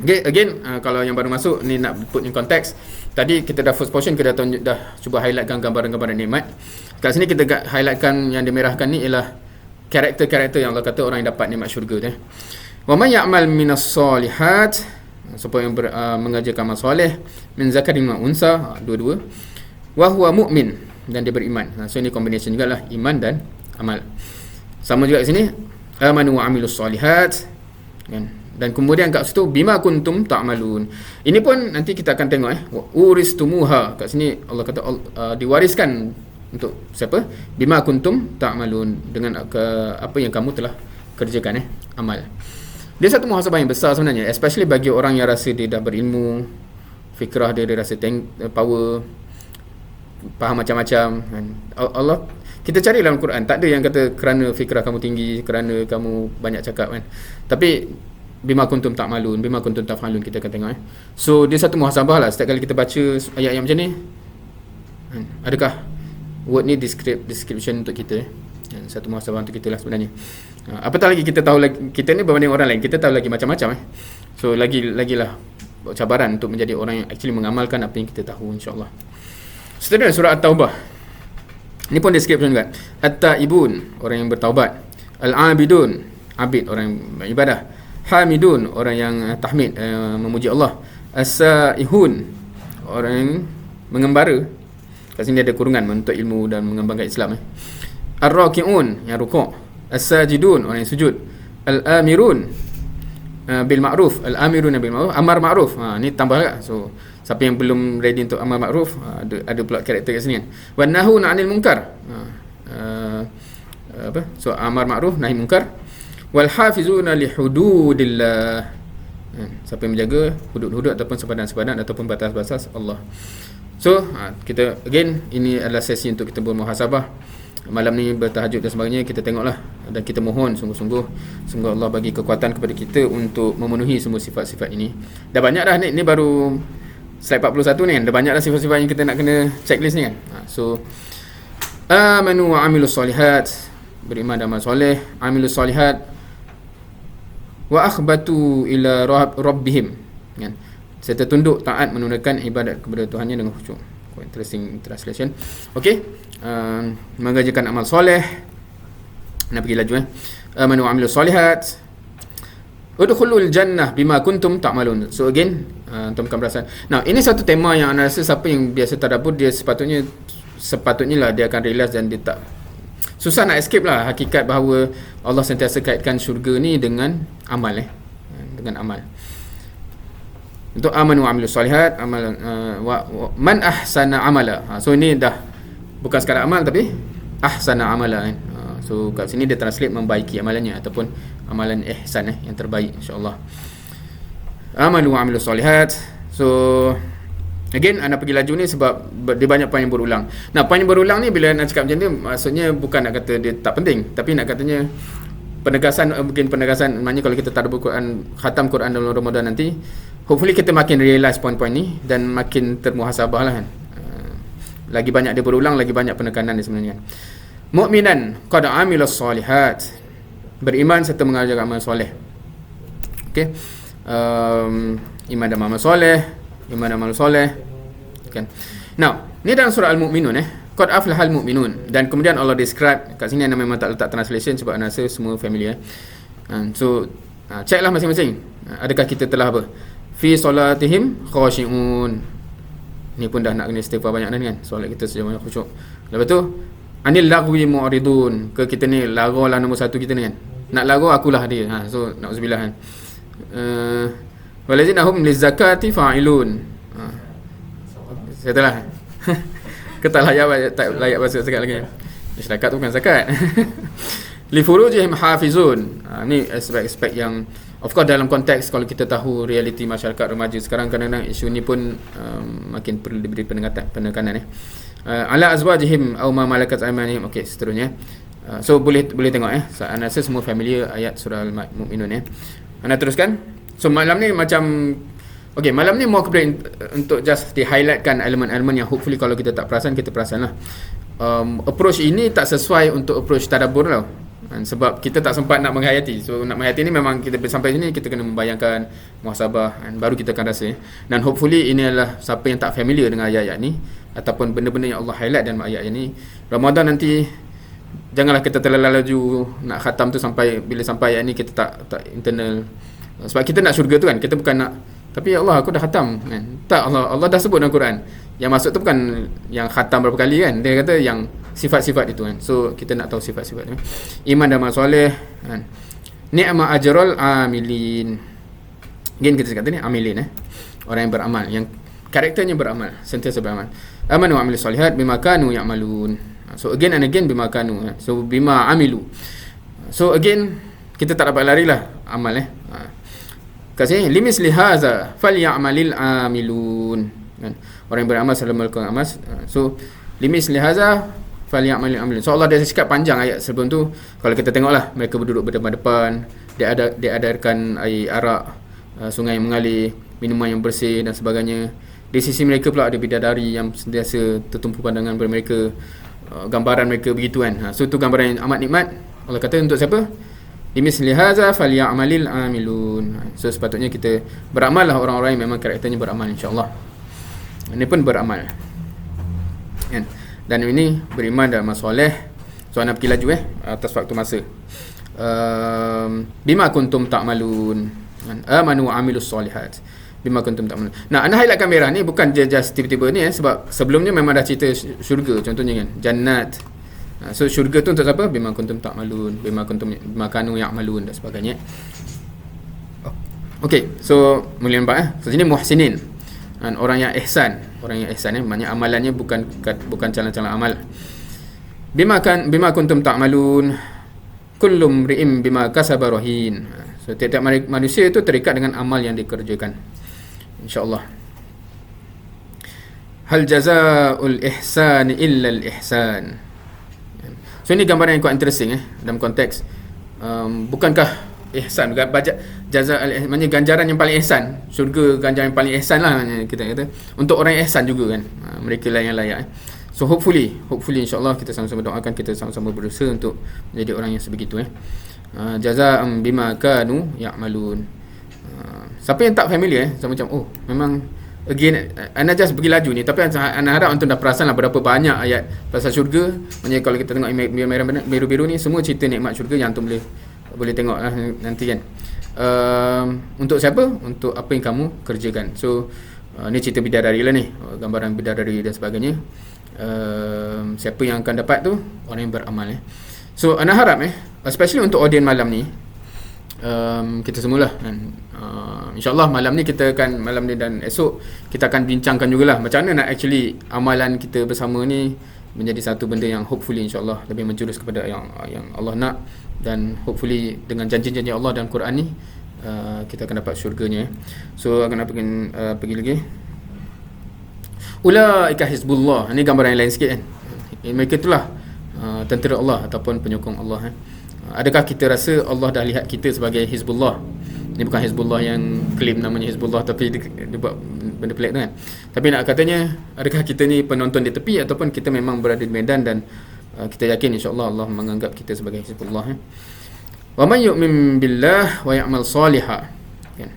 again kalau yang baru masuk ni nak put in konteks. Tadi kita dah first portion, kita dah cuba highlightkan gambaran-gambaran nikmat. Kat sini kita highlightkan yang dimerahkan ni ialah karakter-karakter yang Allah kata orang yang dapat nikmat syurga tu. Wa may ya'mal minas solihat, supaya yang mengerjakan amal soleh, min zakarin wa unsa, dua-dua, wa huwa mu'min, dan dia beriman. So ini combination jugalah iman dan amal. Sama juga kat sini, amanu wa amilus solihat kan. Dan kemudian kat situ bima kuntum ta'malun. Ini pun nanti kita akan tengok uristumuha. Kat sini Allah kata diwariskan untuk siapa? Bima kuntum ta'malun, dengan apa yang kamu telah kerjakan amal. Dia satu muhasabah yang besar sebenarnya, especially bagi orang yang rasa dia dah berilmu, fikrah dia rasa power, faham macam-macam kan. Allah, kita cari dalam Quran, tak ada yang kata kerana fikrah kamu tinggi, kerana kamu banyak cakap kan. Tapi bima kuntum ta'malun, bima kuntum taf'alun, kita akan tengok So dia satu muhasabah lah. Setiap kali kita baca ayat yang macam ni, adakah word ni description untuk kita satu muhasabah untuk kita lah sebenarnya. Apatah lagi kita tahu lagi, kita ni berbanding orang lain, kita tahu lagi macam-macam So lagilah cabaran untuk menjadi orang yang actually mengamalkan apa yang kita tahu, insya-Allah. Seterusnya surah At-Taubah. Ini pun description juga. At-Taibun, orang yang bertaubat. Al-Abidun, abid, orang yang beribadah. Hamidun, orang yang tahmid, memuji Allah. As-Saihun, orang yang mengembara. Kat sini ada kurungan menuntut ilmu dan mengembangkan Islam. Ar-Raki'un, yang rukuk. As-Sajidun, orang yang sujud. Al-Amirun bil ma'ruf, al-amirun bil ma'ruf, amar ma'ruf. Ni tambah lah. So siapa yang belum ready untuk amar ma'ruf, ada pula karakter kat sini kan. Wan nahun 'anil munkar. So amar ma'ruf, nahi munkar. Wal hafizuna li hududillah. Siapa yang menjaga hudud-hudud ataupun sepadan-sepadan ataupun batas-batas Allah. So kita again, ini adalah sesi untuk kita bermuhasabah. Malam ni bertahajud dan sebagainya, kita tengoklah dan kita mohon sungguh-sungguh semoga Allah bagi kekuatan kepada kita untuk memenuhi semua sifat-sifat ini. Dah banyak dah ni baru slide 41 ni kan. Dah banyak dah sifat-sifat yang kita nak kena checklist ni kan. So amanu wa amilus solihat, beriman dan amal soleh, amilus solihat wa akhbatu ila rabbihim kan, serta tunduk taat menunaikan ibadat kepada Tuhannya dengan khusyuk. Interesting translation. Okey, mengerjakan amal soleh. Nak pergi laju amanu wa amilus solihat udkhulul jannah bima kuntum ta'malun. So again, tuan bukan perasan. Nah, ini satu tema yang anda rasa siapa yang biasa tadabbur, dia sepatutnya lah dia akan realize dan dia tak susah nak escape lah hakikat bahawa Allah sentiasa kaitkan syurga ni dengan amal dengan amal. Untuk amanu wa amilus solihat, amal man ahsana amala. So ini dah bukan sekadar amal tapi ahsana amala kan. So kat sini dia translate membaiki amalannya ataupun amalan ihsan yang terbaik, insya-Allah. Amalu wa amilus solihat. So again, anda pergi laju ni sebab dia banyak poin yang berulang. Nah, poin yang berulang ni bila nak cakap macam ni, maksudnya bukan nak kata dia tak penting, tapi nak katanya penegasan, mungkin penegasan, maknanya kalau kita tadabbur Quran, khatam Quran dalam Ramadan nanti, hopefully kita makin realize poin-poin ni dan makin termuhasabah lah kan. Lagi banyak dia berulang, lagi banyak penekanan dia sebenarnya. Mu'minan qad amilus solihat, beriman serta mengerjakan amal soleh. Okey, iman dan amal soleh, iman dan amal soleh kan. Now, ni dalam surah Al-Mu'minun qad aflahal mu'minun, dan kemudian Allah describe kat sini. Anda memang tak letak translation sebab anda rasa semua familiar. So check lah masing-masing, adakah kita telah apa, fi solatihim khashi'un. Ni pun dah nak kena istighfar banyak dah ni kan, solat kita sejauh mana khusyuk. Lepas tu anil lagwi mu'ridun, ke kita ni lagu lah nombor satu kita ni kan, nak lagu akulah dia. So na'udzubillah kan. Walazina hum lizakati fa'ilun. Saya telah ketak layak bahasa zakat lagi. Zakat tu bukan zakat. Li furujihim hafizun. Ni aspek-aspek yang of course dalam konteks kalau kita tahu realiti masyarakat remaja sekarang, kadang-kadang isu ni pun makin perlu diberi penekanan ala azwajihim aw ma malakat aymanihim. Okey, seterusnya. So boleh tengok anda rasa semua familiar ayat surah Al-Mu'minun Anda teruskan. So malam ni macam malam ni mau kepada untuk just di-highlightkan elemen-elemen yang hopefully kalau kita tak perasan, kita perasan lah. Approach ini tak sesuai untuk approach tadabbur tau. Sebab kita tak sempat nak menghayati. So nak menghayati ni memang kita sampai sini kita kena membayangkan, muhasabah, baru kita akan rasa. Dan hopefully ini adalah siapa yang tak familiar dengan ayat-ayat ni ataupun benda-benda yang Allah highlight dalam ayat-ayat ni, Ramadan nanti janganlah kita terlalu laju nak khatam tu sampai bila sampai ayat ni kita tak internal. Sebab kita nak syurga tu kan, kita bukan nak tapi ya Allah aku dah khatam kan. Tak, Allah dah sebut dalam Quran. Yang maksud tu bukan yang khatam berapa kali kan. Dia kata yang sifat-sifat itu kan. So kita nak tahu sifat-sifat tu. Iman dan amal soleh kan. Ni'ma ajrul amilin. Again kita kata ni amilin orang yang beramal, yang karakternya beramal, sentiasa beramal. Amanu wa amilus solihat bima kanu ya'malun. So again and again bima kanu. So bima amilu. So again kita tak dapat larilah amal kasih limis lihaza falyamalil amilun kan. Orang yang beramal selalu melakukan amal. So limis lihaza falyamalil amilun. So Allah dah cakap panjang ayat sebelum tu. Kalau kita tengoklah, mereka berduduk berdepan-depan, dia adakan air arak, sungai yang mengalir, minuman yang bersih dan sebagainya. Di sisi mereka pula ada bidadari yang sentiasa tertumpu pandangan pada mereka, gambaran mereka begitu kan. So tu gambaran yang amat nikmat. Allah kata untuk siapa? Limisli hadza falyamalil amilun. So sepatutnya kita beramal lah, orang-orang yang memang karakternya beramal, insya-Allah. Ini pun beramal. Kan? Dan ini beriman dan masoleh. So ana pergi laju atas waktu masa. Bima kuntum ta'malun. Amanu wa amilus solihat. Bima kuntum ta'malun. Nah, ana highlightkan merah ni bukan just tiba-tiba ni sebab sebelumnya memang dah cerita syurga contohnya kan. Jannat. So syurga tu untuk siapa? Bima kuntum ta'malun, bima kanu ya'malun dan sebagainya. Okey, so mula nampak So sini muhsinin. Orang yang ihsan, maknanya amalannya bukan calon-calon amal. Bima kuntum ta'malun, kullu mri'in bima kasaba rahin. So tiap-tiap manusia itu terikat dengan amal yang dikerjakan, insya-Allah. Hal jazaa'ul ihsan illa al ihsan. So ini gambaran yang quite interesting dalam konteks bukankah ihsan maknanya ganjaran yang paling ihsan, syurga ganjaran yang paling ihsan lah kita kata, untuk orang yang ihsan juga kan, mereka lah yang layak. So hopefully insyaAllah kita sama-sama doakan, kita sama-sama berusaha untuk menjadi orang yang sebegitu jazaa'an bima kanu ya'malun. Siapa yang tak familiar so macam memang again ana just pergi laju ni, tapi ana harap antum dah perasan lah berapa banyak ayat pasal syurga. Maknanya kalau kita tengok merah biru-biru ni semua cerita nikmat syurga yang antum boleh tengok lah nanti kan. Untuk siapa? Untuk apa yang kamu kerjakan. So ni cerita bidadari lah ni, gambaran bidadari dan sebagainya. Siapa yang akan dapat tu? Orang yang beramal So ana harap especially untuk audience malam ni, kita semualah kan, insyaAllah malam ni dan esok kita akan bincangkan jugalah macam mana nak actually amalan kita bersama ni menjadi satu benda yang hopefully insyaAllah lebih menjurus kepada yang Allah nak, dan hopefully dengan janji-janji Allah dalam Quran ni kita akan dapat syurganya. So akan pergi lagi. Ulaika hizbullah. Ini gambaran yang lain sikit kan. Mereka itulah tentera Allah ataupun penyokong Allah. Adakah kita rasa Allah dah lihat kita sebagai hizbullah? Ini bukan hizbullah yang claim namanya hizbullah tapi dia buat benda pelik tu kan. Tapi nak katanya, adakah kita ni penonton di tepi ataupun kita memang berada di medan dan kita yakin insya-Allah Allah menganggap kita sebagai hizbullah. Wa man yu'min billah wa ya'mal salihah. Kan.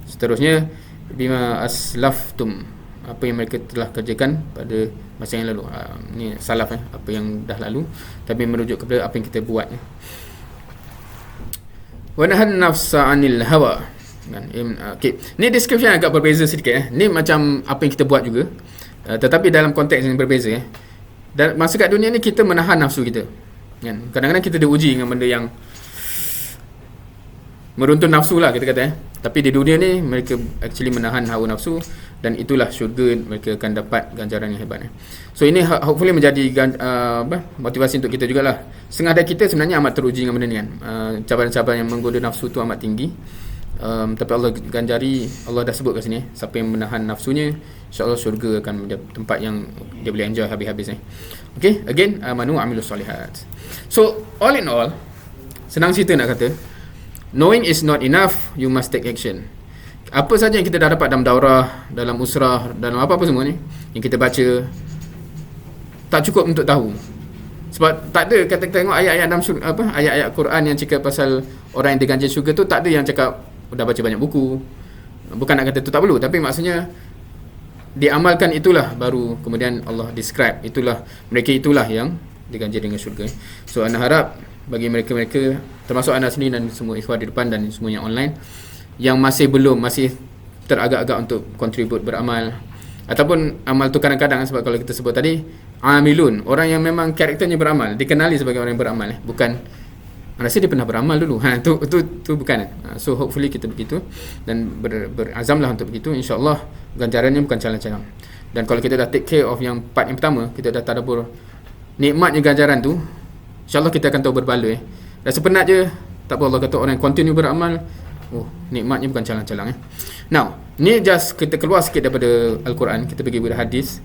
Seterusnya bima aslaftum, apa yang mereka telah kerjakan pada masa yang lalu. Ini salaf apa yang dah lalu, tapi merujuk kepada apa yang kita buat. Wa nahan nafsa 'anil hawa. Okay. Ni description agak berbeza sedikit Ni macam apa yang kita buat juga, tetapi dalam konteks yang berbeza Dan masa kat dunia ni kita menahan nafsu kita kan. Kadang-kadang kita diuji dengan benda yang meruntun nafsu lah kita kata Tapi di dunia ni mereka actually menahan hawa nafsu, dan itulah syurga, mereka akan dapat ganjaran yang hebat So ini hopefully menjadi motivasi untuk kita jugalah. Setengah dari kita sebenarnya amat teruji dengan benda ni kan, cabaran-cabaran yang menggoda nafsu tu amat tinggi. Tapi Allah ganjari, Allah dah sebut kat sini siapa yang menahan nafsunya, insya-Allah syurga akan menjadi tempat yang dia boleh enjoy habis-habis Okay, again amanu amilus solihat. So all in all, senang cerita nak kata, knowing is not enough, you must take action. Apa saja yang kita dah dapat dalam daurah, dalam usrah, dalam apa-apa semua ni yang kita baca, tak cukup untuk tahu. Sebab tak ada kata tengok ayat-ayat dalam ayat-ayat Quran yang cakap pasal orang yang diganjar syurga tu, tak ada yang cakap dah baca banyak buku. Bukan nak kata tu tak perlu, tapi maksudnya diamalkan itulah baru kemudian Allah describe mereka itulah yang diganjar dengan syurga. So ana harap bagi mereka-mereka, termasuk anda sendiri dan semua ikhwan di depan dan semua yang online, yang masih teragak-agak untuk contribute beramal, ataupun amal tu kadang-kadang sebab kalau kita sebut tadi amilun, orang yang memang karakternya beramal, dikenali sebagai orang yang beramal bukan rasa dia pernah beramal dulu tu bukan So hopefully kita begitu dan berazamlah untuk begitu, insya-Allah ganjarannya bukan calang-calang. Dan kalau kita dah take care of yang part yang pertama, kita dah tadabbur nikmatnya ganjaran tu, insya-Allah kita akan tahu berbaloi. Rasa penat je tak apa, Allah kata orang yang continue beramal, nikmatnya bukan calang-calang Now, ni just kita keluar sikit daripada Al-Quran, kita pergi kepada hadis.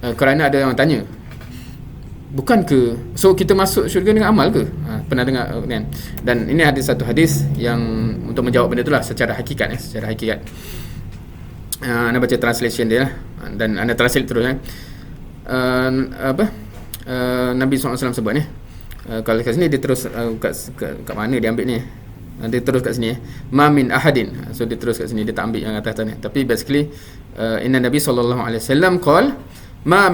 Kerana ada orang tanya, bukan ke so kita masuk syurga dengan amal ke? Pernah dengar kan? Dan ini ada satu hadis yang untuk menjawab benda itulah secara hakikat anda baca translation dia dan anda translate terus Nabi SAW sebut Kalau kat sini dia terus kat mana dia ambil ni? Dia terus kat sini ma min ahadin. So dia terus kat sini, dia tak ambil yang atas tadi. Tapi basically inna Nabi sallallahu alaihi wasallam qala ma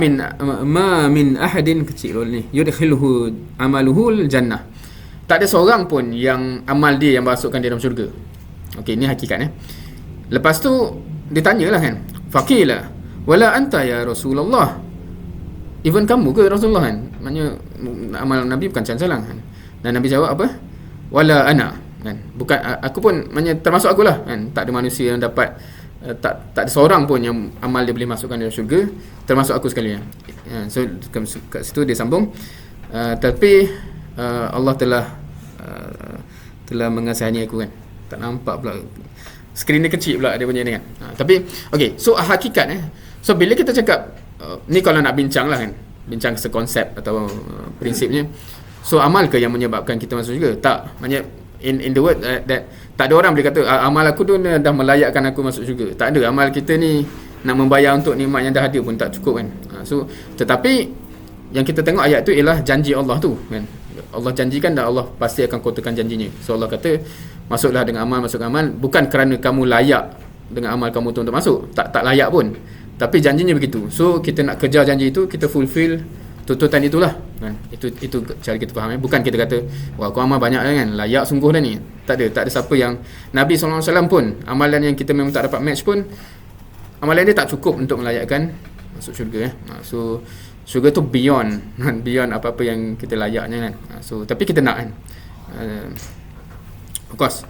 min ahadin, kecil ni, yudkhiluhu amaluhu jannah. Tak ada seorang pun yang amal dia yang masukkan dia dalam syurga. Okey, ini hakikat. Lepas tu dia tanyalah kan, faqila wala anta ya Rasulullah, even kamu ke Rasulullah kan? Maknanya amal Nabi bukan cancalang kan. Dan Nabi jawab apa? Wala ana kan. Bukan aku pun, maknanya termasuk akulah kan. Tak ada manusia yang dapat tak ada seorang pun yang amal dia boleh masukkan dalam syurga, termasuk aku sekali. So kat situ dia sambung, tapi Allah telah mengasihani aku kan. Tak nampak pula, skrin dia kecil pula dia punya ni kan. Tapi okey, so hakikat so bila kita cakap ni, kalau nak bincang lah kan, bincang sekonsep atau prinsipnya, so amal ke yang menyebabkan kita masuk syurga? Tak. Maknanya in the word that tak ada orang boleh kata amal aku tu dah melayakkan aku masuk syurga. Tak ada. Amal kita ni nak membayar untuk nikmat yang dah ada pun tak cukup kan. So tetapi yang kita tengok ayat tu ialah janji Allah tu kan. Allah janjikan dan Allah pasti akan kotakan janjinya. So Allah kata masuklah dengan amal, masuk amal, bukan kerana kamu layak dengan amal kamu tu untuk masuk. Tak layak pun. Tapi janjinya begitu. So kita nak kejar janji itu, kita fulfill tuntutan itulah kan. Itu cara kita faham. Bukan kita kata wah aku amal banyak kan, layak sungguh dah ni. Tak ada siapa yang Nabi SAW pun, amalan yang kita memang tak dapat match pun, amalan dia tak cukup untuk melayakkan masuk syurga. So syurga tu beyond apa-apa yang kita layaknya kan. So tapi kita nak kan. Of course.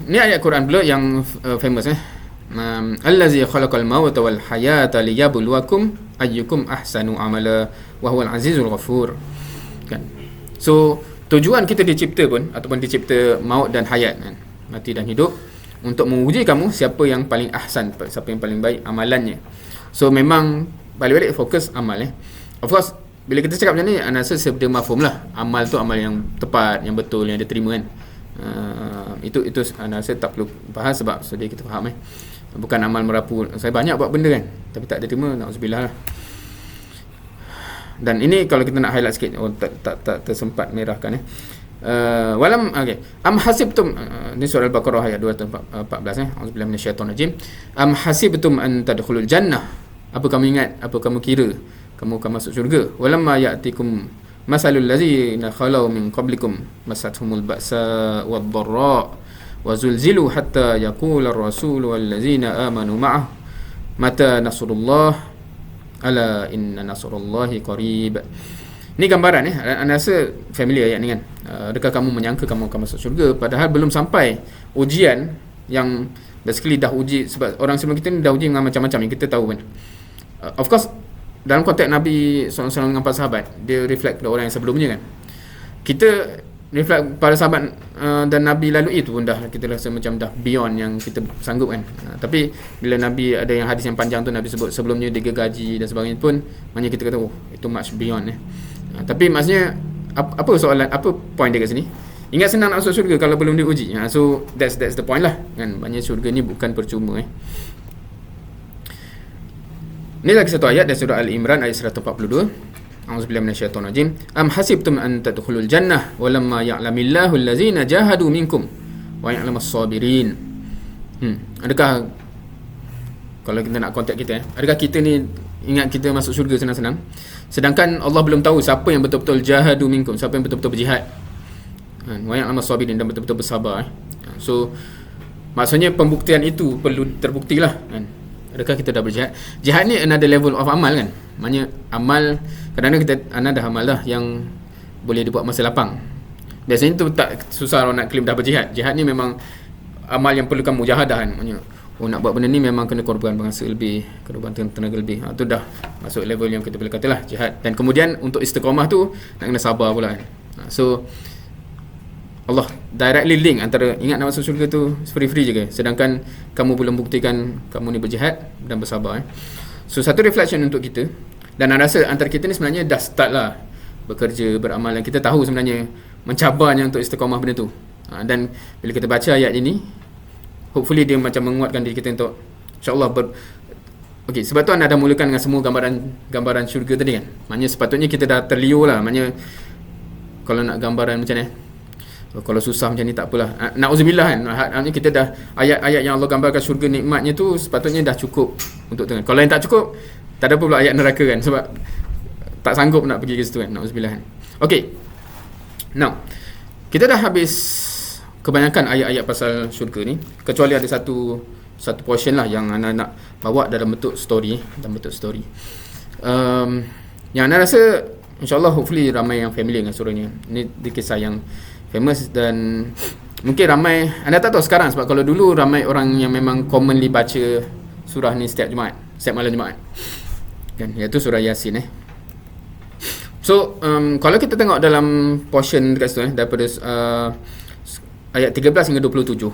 Ni ayat Quran pula yang famous allazi khalaqal mauta wal hayata liyabluwakum ayyukum ahsanu amala wa huwal azizul ghafur kan. So tujuan kita dicipta pun, ataupun dicipta maut dan hayat kan, mati dan hidup, untuk menguji kamu siapa yang paling ahsan, siapa yang paling baik amalannya. So memang balik-balik fokus amal Of course bila kita cakap macam ni, ana rasa sebenarnya mafhum lah, amal tu amal yang tepat, yang betul, yang diterima kan. Itu ana rasa tak perlu bahas sebab sudah kita faham bukan amal merapu. Saya banyak buat benda kan, tapi tak ada terima, na'udzubillah lah. Dan ini kalau kita nak highlight sikit, tak tersempat merahkan walam okey, am hasibtum, ni surah al-Baqarah ayat 214 auzubillahi minasyaitonir rajim. Am hasibtum an tadkhulul jannah, apa kamu ingat, apa kamu kira kamu akan masuk syurga? Walamma ya'tikum masalul ladzina khalau min qablikum masathumul ba'sa wad-dharra wa zulzilu hatta yaqula ar-rasul wal ladzina amanu ma'ah mata nasrullah ala inna nasrullahi qarib. Ni gambaran anda rasa familiar ayat ni kan. Adakah kamu menyangka kamu akan masuk syurga padahal belum sampai ujian yang basically dah uji, sebab orang sebelum kita ni dah uji dengan macam-macam yang kita tahu kan. Of course dalam konteks Nabi SAW dengan para sahabat, dia reflect pada orang yang sebelumnya kan. Kita reflect para sahabat dan Nabi lalu itu pun dah kita rasa macam dah beyond yang kita sanggup kan. Tapi bila Nabi ada yang hadis yang panjang tu Nabi sebut sebelumnya dia gaji dan sebagainya pun, maknanya kita kata oh itu much beyond Tapi maksudnya apa soalan, apa point dia kat sini? Ingat senang nak masuk syurga kalau belum diuji. So that's the point lah kan. Maknanya syurga ni bukan percuma Ni lagi satu ayat dari surah Al-Imran ayat 142. A'udzubillahi minasyaitonir rajim. Am hasibtum an tadkhulul jannah walamma ya'lamillahu allazina jahadu minkum wa ya'lamas sabirin. Adakah kalau kita nak konteks kita adakah kita ni ingat kita masuk syurga senang-senang sedangkan Allah belum tahu siapa yang betul-betul jahadu minkum, siapa yang betul-betul berjihad, wa ya'lamas sabirin, dan betul-betul bersabar. So maksudnya pembuktian itu perlu terbuktilah kan. Adakah kita dah berjihad? Jihad ni another level of amal kan. Maknanya amal, kadang-kadang kita dah amal dah yang boleh dibuat masa lapang. Biasanya tu tak susah orang nak claim dah berjihad. Jihad ni memang amal yang perlukan mujahadah kan. Maknanya nak buat benda ni memang kena korban bahasa lebih, korban tenaga lebih. Tu dah masuk level yang kita boleh katalah jihad. Dan kemudian untuk istiqamah tu nak kena sabar pula kan. So Allah directly link antara ingat nak masuk syurga tu free-free je ke, sedangkan kamu belum buktikan kamu ni berjihad dan bersabar So satu reflection untuk kita, dan saya rasa antara kita ni sebenarnya dah start lah bekerja, beramal, dan kita tahu sebenarnya mencabarnya untuk istiqamah benda tu. Dan bila kita baca ayat ini, hopefully dia macam menguatkan diri kita untuk insyaAllah okey, sebab tu anda dah mulakan dengan semua gambaran syurga tadi kan. Maknanya sepatutnya kita dah terliur lah. Maknanya kalau nak gambaran macam ni. Kalau susah macam ni tak apalah. Na'udzubillah kan. Maksudnya kita dah ayat-ayat yang Allah gambarkan syurga nikmatnya tu sepatutnya dah cukup untuk tengok. Kalau yang tak cukup, tak ada pula ayat neraka kan, sebab tak sanggup nak pergi ke situ kan. Na'udzubillah kan. Okey. Now, kita dah habis kebanyakan ayat-ayat pasal syurga ni, kecuali ada satu portion lah yang Ana nak bawa dalam bentuk story. Yang Ana rasa InsyaAllah hopefully ramai yang familiar dengan surah ni. Ini kisah yang famous dan mungkin ramai, anda tak tahu sekarang, sebab kalau dulu ramai orang yang memang commonly baca surah ni setiap malam Jumaat kan, iaitu surah Yasin. So kalau kita tengok dalam portion dekat situ daripada ayat 13 hingga 27,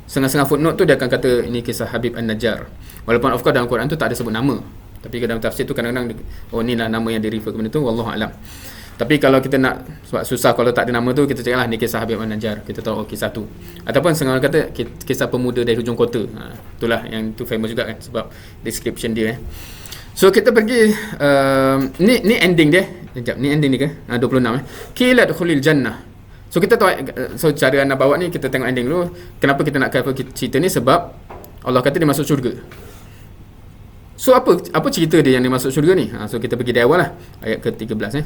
setengah-setengah footnote tu dia akan kata ini kisah Habib An-Najjar, walaupun of course dalam Quran tu tak ada sebut nama, tapi dalam tafsir tu kadang-kadang inilah nama yang di-refer ke benda tu, wallahu alam. Tapi kalau kita nak, sebab susah kalau tak ada nama tu, kita cakap lah ni kisah Habib An-Najjar, kita tahu kisah tu. Ataupun setengah orang kata kisah pemuda dari hujung kota. Itulah yang tu famous juga kan, sebab description dia. So kita pergi ni ending dia. Sekejap, ni ending dia ke? 26 Qila dukhulil jannah. So kita tahu, so cara anda bawa ni kita tengok ending dulu. Kenapa kita nak cover cerita ni? Sebab Allah kata dia masuk syurga. So apa cerita dia yang dia masuk syurga ni? So kita pergi dari awal lah, ayat ke-13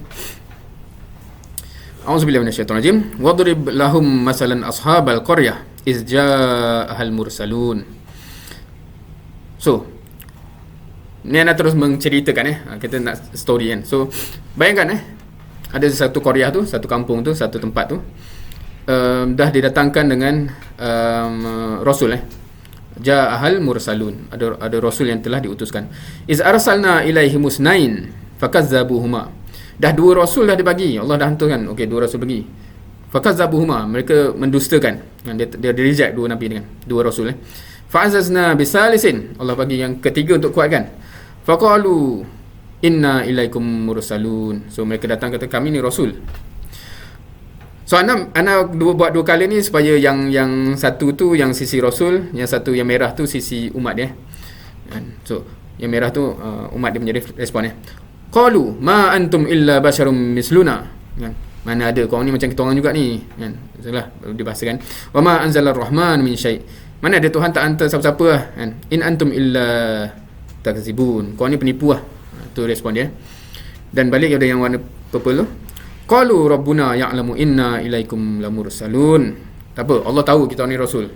A'udzubillahi minasyaitonirrajim. Wadrib lahum masalan ashabal qaryah iz ja'ahal mursalun. So ni anda terus menceritakan kita nak story kan. So bayangkan ada satu qaryah tu, satu kampung tu, satu tempat tu dah didatangkan dengan rasul ja'ahal mursalun. Ada rasul yang telah diutuskan. Iz arsalna ilaihim musnain fakazzabuhuma. Dah dua rasul dah dibagi, Allah dah hantarkan. Okey, dua rasul pergi. Fakazzabuhuma, mereka mendustakan. Dia reject dua nabi dengan dua rasul. Fa'azazna bisalisin, Allah bagi yang ketiga untuk kuatkan. Faqalu inna ilaikum mursalun. So mereka datang kata kami ni rasul. So ana buat dua kali ni supaya yang satu tu yang sisi rasul, yang satu yang merah tu sisi umat dia. So yang merah tu umat dia menjadi respon Qalu ma antum illa basyarum misluna. Kan? Mana ada korang ni macam kita orang juga ni. Kan? Itulah dibahasakan. Wa ma anzalar rahman min syai'. Mana ada Tuhan tak hantar siapa-siapa lah. Kan? In antum illa takzibun. Korang ni penipu lah. Tu respon dia. Dan balik ada yang warna purple tu. Qalu rabbuna ya'lamu inna ilaikum lamursalun. Tak apa, Allah tahu kita ni rasul.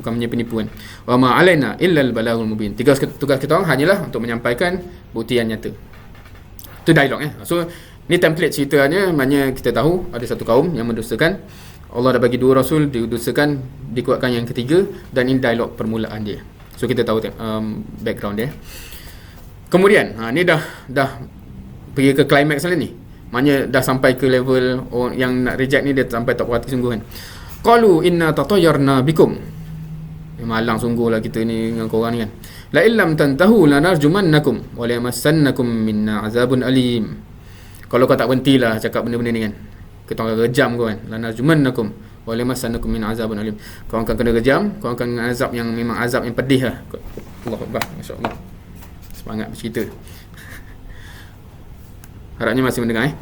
Bukan punya penipuan. Wa ma alaina illa al-balaghul mubin. Tugas kita orang hanyalah untuk menyampaikan bukti yang nyata. Itu dialog So ni template ceritanya. Maknanya kita tahu ada satu kaum yang mendustakan. Allah dah bagi dua rasul, didustakan, dikuatkan yang ketiga, dan ini dialog permulaan dia. So kita tahu background dia. Kemudian ni dah pergi ke climax lah ni. Maknanya dah sampai ke level yang nak reject ni, dia sampai tak puas hati sungguh kan. Qalu inna tatayyarna bikum. Malang sungguh lah kita ni dengan korang ni kan. La illam tantahu lanarjumannakum wa la yamassannakum minna azabun alim. Kalau kau tak berhentilah cakap benda-benda ni kan, kita akan rejam kau kan. Lanarjumannakum wa la yamassannakum minna azabun alim. Kau akan kena rejam, kau akan kena azab yang memang azab yang pedih lah. Allahu Akbar, masya-Allah. Semangat bercerita. Harapnya masih mendengar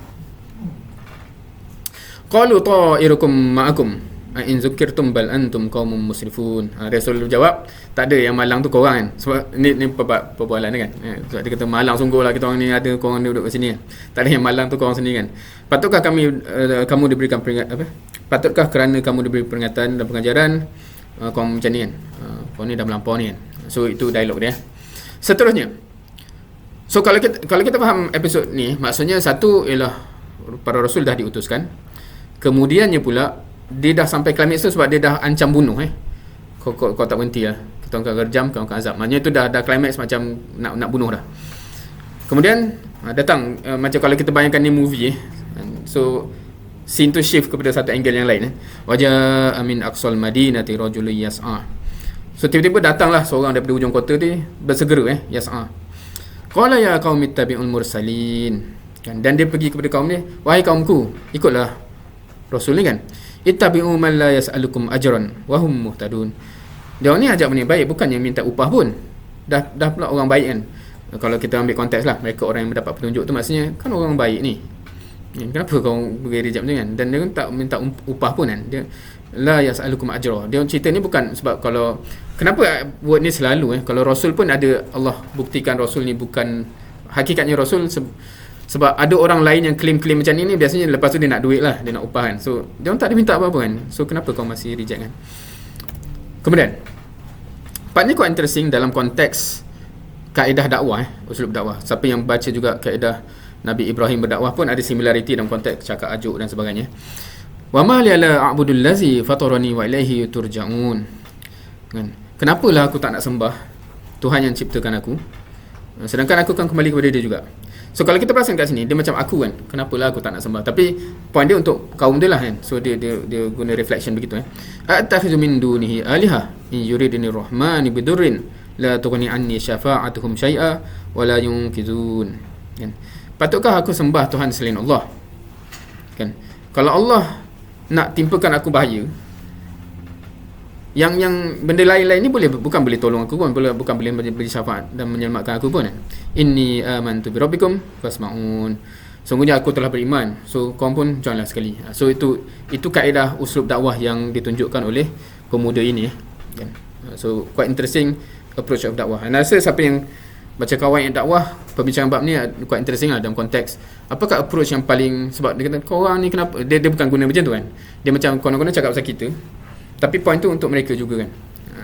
Qalu ta'irukum ma'akum in zukirtum bal antum qaumun musrifun. Rasul jawab, tak ada yang malang tu korang kan. Sebab ni perbualan kan. Sebab dia kata malang sungguh lah kita orang ni, ada korang duduk kat sini kan. Tak ada yang malang tu korang sendiri kan. Patutkah kamu diberikan peringatan Patutkah kerana kamu diberi peringatan dan pengajaran korang macam ni kan. Korang ni dah melampau ni kan. So itu dialog dia. Seterusnya, so kalau kita faham episod ni, maksudnya satu ialah para rasul dah diutuskan. Kemudiannya pula dia dah sampai climax tu sebab dia dah ancam bunuh kau tak berhenti lah, kita akan gerjam, kau akan azab. Maksudnya tu dah climax macam nak bunuh dah. Kemudian datang macam kalau kita bayangkan ni movie so scene tu shift kepada satu angle yang lain wajah amin aqsal madinati rajulun yas'a. So tiba-tiba datanglah seorang daripada hujung kota ni bersegera yas'a. Qala ya qaumi ittabi'ul mursalin. Dan dia pergi kepada kaum ni, wahai kaumku, ikutlah rasul ni kan. Ittabi'u man la yas'alukum ajran wa hum muhtadun. Dia ni ajak benda baik, bukan yang minta upah pun. Dah pula orang baik kan. Kalau kita ambil konteks lah, mereka orang yang mendapat petunjuk tu maksudnya kan orang baik ni. Kenapa kau bagi reject macam kan? Dan dia pun tak minta upah pun kan. Dia la yas'alukum ajra. Dia cerita ni bukan sebab kalau kenapa word ni selalu kalau Rasul pun ada, Allah buktikan Rasul ni bukan hakikatnya Rasul sebab ada orang lain yang claim macam ni biasanya lepas tu dia nak duit lah, dia nak upah kan. So dia orang tak ada minta apa-apa kan. So kenapa kau masih reject kan? Kemudian part ni quite interesting dalam konteks kaedah dakwah usulub dakwah. Siapa yang baca juga kaedah Nabi Ibrahim berdakwah pun ada similarity dalam konteks cakap ajuk dan sebagainya. Wa ma la a'budul ladzi fatarani wa ilaihi turja'un. Kan? Kenapalah aku tak nak sembah Tuhan yang ciptakan aku, sedangkan aku akan kembali kepada dia juga. So kalau kita perasan kat sini, dia macam aku kan, kenapalah aku tak nak sembah. Tapi point dia untuk kaum dia lah kan. So dia guna reflection begitu Attakhizu min dunihi aliha in yuridni rahmani bidurrin la tughni anni syafa'atuhum syai'a wa la yunqizun. Kan? Patutkah aku sembah Tuhan selain Allah? Kan? Kalau Allah nak timpakan aku bahaya, yang benda lain-lain ni bukan boleh tolong aku pun, bukan boleh beri syafaat dan menyelamatkan aku pun. Inni amantu bi rabbikum fasma'un. Sungguhnya aku telah beriman, so kau pun joinlah sekali. So itu kaedah uslub dakwah yang ditunjukkan oleh pemuda ini kan? So quite interesting approach of dakwah. Dan rasa siapa yang baca kawan yang dakwah, perbincangan bab ni quite interesting lah dalam konteks apakah approach yang paling, sebab dia kata korang ni kenapa, dia bukan guna macam tu kan, dia macam konon-konon cakap pasal kita, tapi point tu untuk mereka juga kan.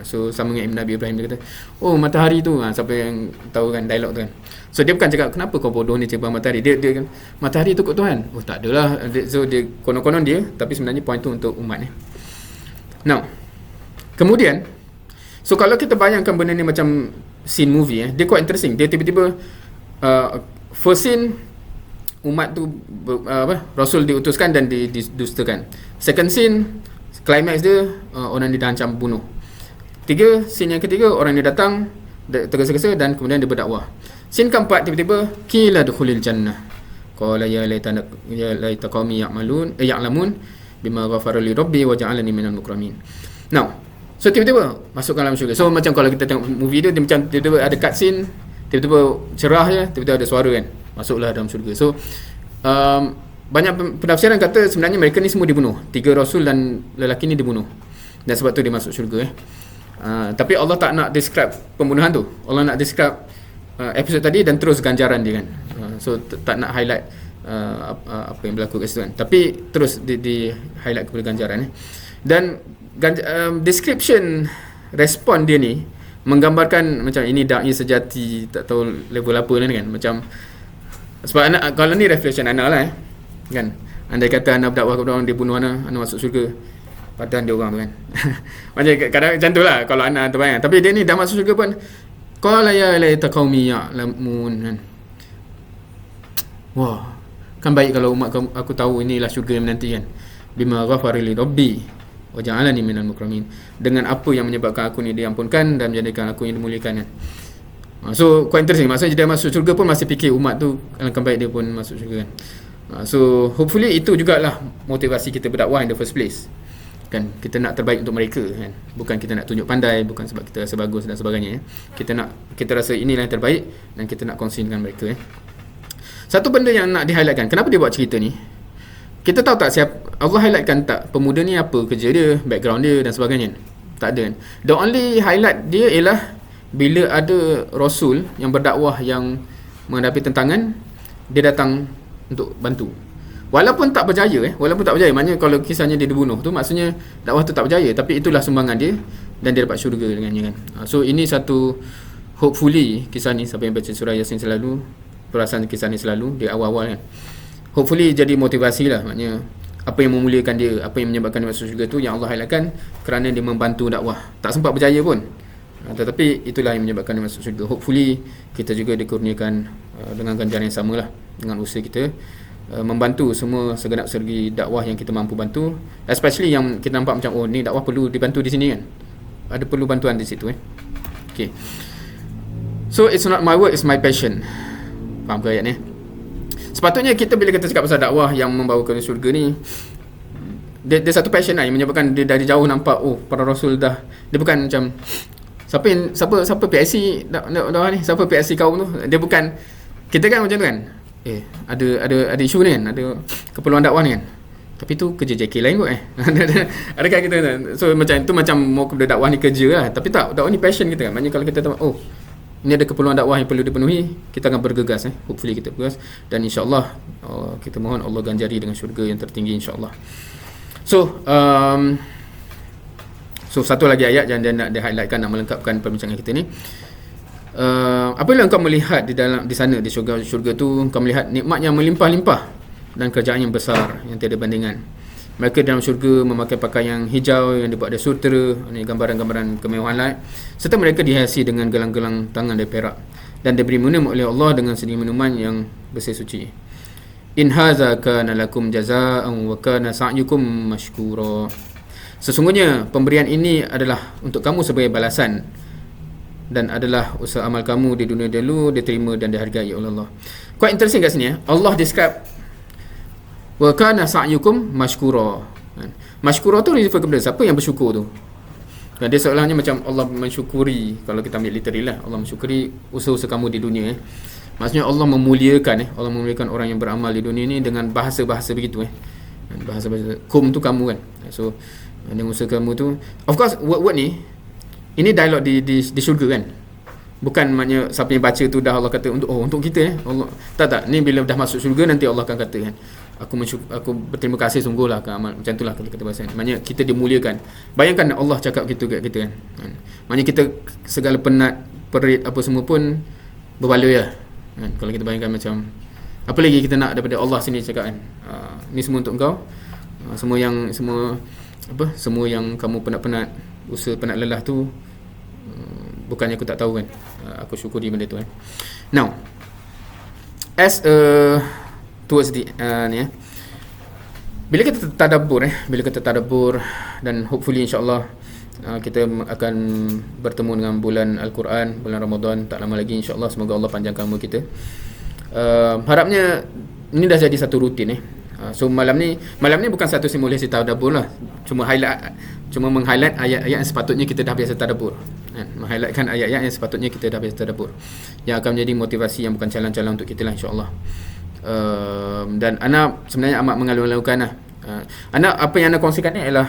So sama dengan Nabi Ibrahim, dia kata oh matahari tu, siapa yang tahu kan dialog tu kan. So dia bukan cakap kenapa kau bodoh ni cakap matahari, dia kan matahari tu kot Tuhan, oh tak adalah. So dia konon-konon dia, tapi sebenarnya point tu untuk umat ni. Now kemudian, so kalau kita bayangkan benda ni macam scene movie dia quite interesting. Dia tiba-tiba first scene umat tu Rasul diutuskan dan didustakan. Second scene climax dia orang dia dah ancam bunuh. Scene yang ketiga orang dia datang tergesa-gesa dan kemudian dia berdakwah. Scene keempat tiba-tiba qila dukhulil jannah qala ya laita qaumi ya'lamun bima ghafara li rabbi wa ja'alani minal mukramin. Now so tiba-tiba masuk dalam syurga. So macam kalau kita tengok movie dia macam tiba-tiba ada cut scene, tiba-tiba cerah je, tiba-tiba ada suara kan, masuklah dalam syurga. So banyak penafsiran kata sebenarnya mereka ni semua dibunuh, 3 rasul dan lelaki ni dibunuh, dan sebab tu dia masuk syurga tapi Allah tak nak describe pembunuhan tu. Allah nak describe episod tadi dan terus ganjaran dia kan. So tak nak highlight apa yang berlaku kat situ kan, tapi terus di highlight kepada ganjaran dan description respon dia ni menggambarkan macam ini dai sejati, tak tahu level apa ni kan. Macam sebab anak, kalau ni reflection anak lah kan, andai kata anak berdakwah kepada orang, dia bunuh anak masuk syurga, padan dia orang tu kan. Macam kadang macam tu lah kalau anak terbayang. Tapi dia ni dah masuk syurga pun qala ya laita qaumi ya'lamun kan. Wah, kan baik kalau umat aku tahu inilah syurga yang menanti kan. Bima ghafara li rabbi wa ja'alani minal mukramin. Dengan apa yang menyebabkan aku ni diampunkan dan menjadikan aku yang dimuliakan kan. So quite interesting. Maksudnya dia masuk syurga pun masih fikir umat tu alangkah baik dia pun masuk syurga kan. So hopefully itu jugalah motivasi kita berdakwah in the first place kan. Kita nak terbaik untuk mereka kan, bukan kita nak tunjuk pandai, bukan sebab kita rasa bagus dan sebagainya kita rasa inilah yang terbaik dan kita nak kongsi dengan mereka Satu benda yang nak di-highlightkan, kenapa dia buat cerita ni, kita tahu tak siapa Allah highlightkan tak pemuda ni, apa kerja dia, background dia dan sebagainya? Tak ada kan. The only highlight dia ialah bila ada Rasul yang berdakwah yang menghadapi tentangan, dia datang untuk bantu. Walaupun tak berjaya maknanya kalau kisahnya dia dibunuh tu maksudnya dakwah tu tak berjaya, tapi itulah sumbangan dia dan dia dapat syurga dengannya kan. So ini satu, hopefully kisah ni, siapa yang baca surah Yasin selalu perasan kisah ni selalu di awal-awal kan, hopefully jadi motivasi lah. Maknanya apa yang memuliakan dia, apa yang menyebabkan dia masuk syurga tu yang Allah highlightkan kerana dia membantu dakwah, tak sempat berjaya pun, tetapi itulah yang menyebabkan dia masuk syurga. Hopefully kita juga dikurniakan dengan ganjaran yang sama lah dengan usaha kita membantu semua segenap segi dakwah yang kita mampu bantu, especially yang kita nampak macam oh ni dakwah perlu dibantu di sini kan, ada perlu bantuan di situ Okay. So it's not my work, it's my passion. Faham ke ayat ni? Sepatutnya kita bila kita cakap pasal dakwah yang membawa ke syurga ni, dia satu passion lah yang menyebabkan dia dari jauh nampak oh para rasul dah, dia bukan macam siapa PSC dah ni, siapa PSC kau tu, dia bukan, kita kan macam tu kan, ada isu ni kan, ada keperluan dakwah ni kan, tapi tu kerja JK lain kot adakah kita, so macam tu, macam mau kepada dakwah ni kerja lah, tapi tak, dakwah ni passion kita kan. Maknanya kalau kita tahu ini ada keperluan dakwah yang perlu dipenuhi, kita akan bergegas hopefully kita bergegas, dan insyaAllah kita mohon Allah ganjari dengan syurga yang tertinggi insyaAllah. So satu lagi ayat yang dia nak di-highlightkan, nak melengkapkan perbincangan kita ni. Apabila engkau melihat di sana, di syurga tu, engkau melihat nikmat yang melimpah-limpah dan kerajaan yang besar yang tiada bandingan. Mereka dalam syurga memakai pakaian hijau yang dibuat dari sutera, ini gambaran-gambaran kemewahan lain, serta mereka dihiasi dengan gelang-gelang tangan dari perak, dan diberi minum oleh Allah dengan sedia minuman yang bersih suci. In hadza kana lakum jazaa'an wa kana sa'yukum mashkura. Sesungguhnya pemberian ini adalah untuk kamu sebagai balasan, dan adalah usaha amal kamu di dunia dahulu diterima dan dihargai oleh Allah. Quite interesting kat sini Allah describe wa kana sa'yukum mashkura. Mashkura tu refer kepada siapa yang bersyukur tu. Dan dia seolahnya macam Allah mensyukuri, kalau kita ambil literal lah, Allah mensyukuri usaha-usaha kamu di dunia. Maksudnya Allah memuliakan Allah memuliakan orang yang beramal di dunia ni dengan bahasa-bahasa begitu bahasa-bahasa kum tu kamu kan. So dengan usaha kamu tu, of course word ni, ini dialog di syurga kan. Bukan maknanya siapa yang baca tu dah Allah kata untuk kita Allah. Tak, ni bila dah masuk syurga nanti Allah akan kata kan, aku berterima kasih sungguhlah akan amal. Macam itulah kata bahasa. Maknanya kita dimuliakan. Bayangkan Allah cakap gitu kat kita kan. Maknanya kita segala penat, perit apa semua pun berbaloi lah. Kalau kita bayangkan macam apa lagi kita nak daripada Allah sini cakap kan. Ni semua untuk engkau. Semua yang kamu penat-penat, usaha penat lelah tu, bukannya aku tak tahu kan. Aku syukuri benda tu kan. Now, as towards the ni bila kita tadabbur dan hopefully insyaAllah kita akan bertemu dengan bulan Al-Quran, bulan Ramadan tak lama lagi insyaAllah. Semoga Allah panjangkan umur kita. Harapnya ini dah jadi satu rutin So malam ni bukan satu simulasi tadabbur lah, cuma meng-highlight ayat-ayat yang sepatutnya kita dah biasa tadabbur, meng-highlightkan ayat-ayat yang sepatutnya kita dah biasa tadabbur, yang akan menjadi motivasi yang bukan calang-calang untuk kita lah insyaAllah. Dan ana sebenarnya amat mengalu-alukan lah. Apa yang ana kongsikan ni adalah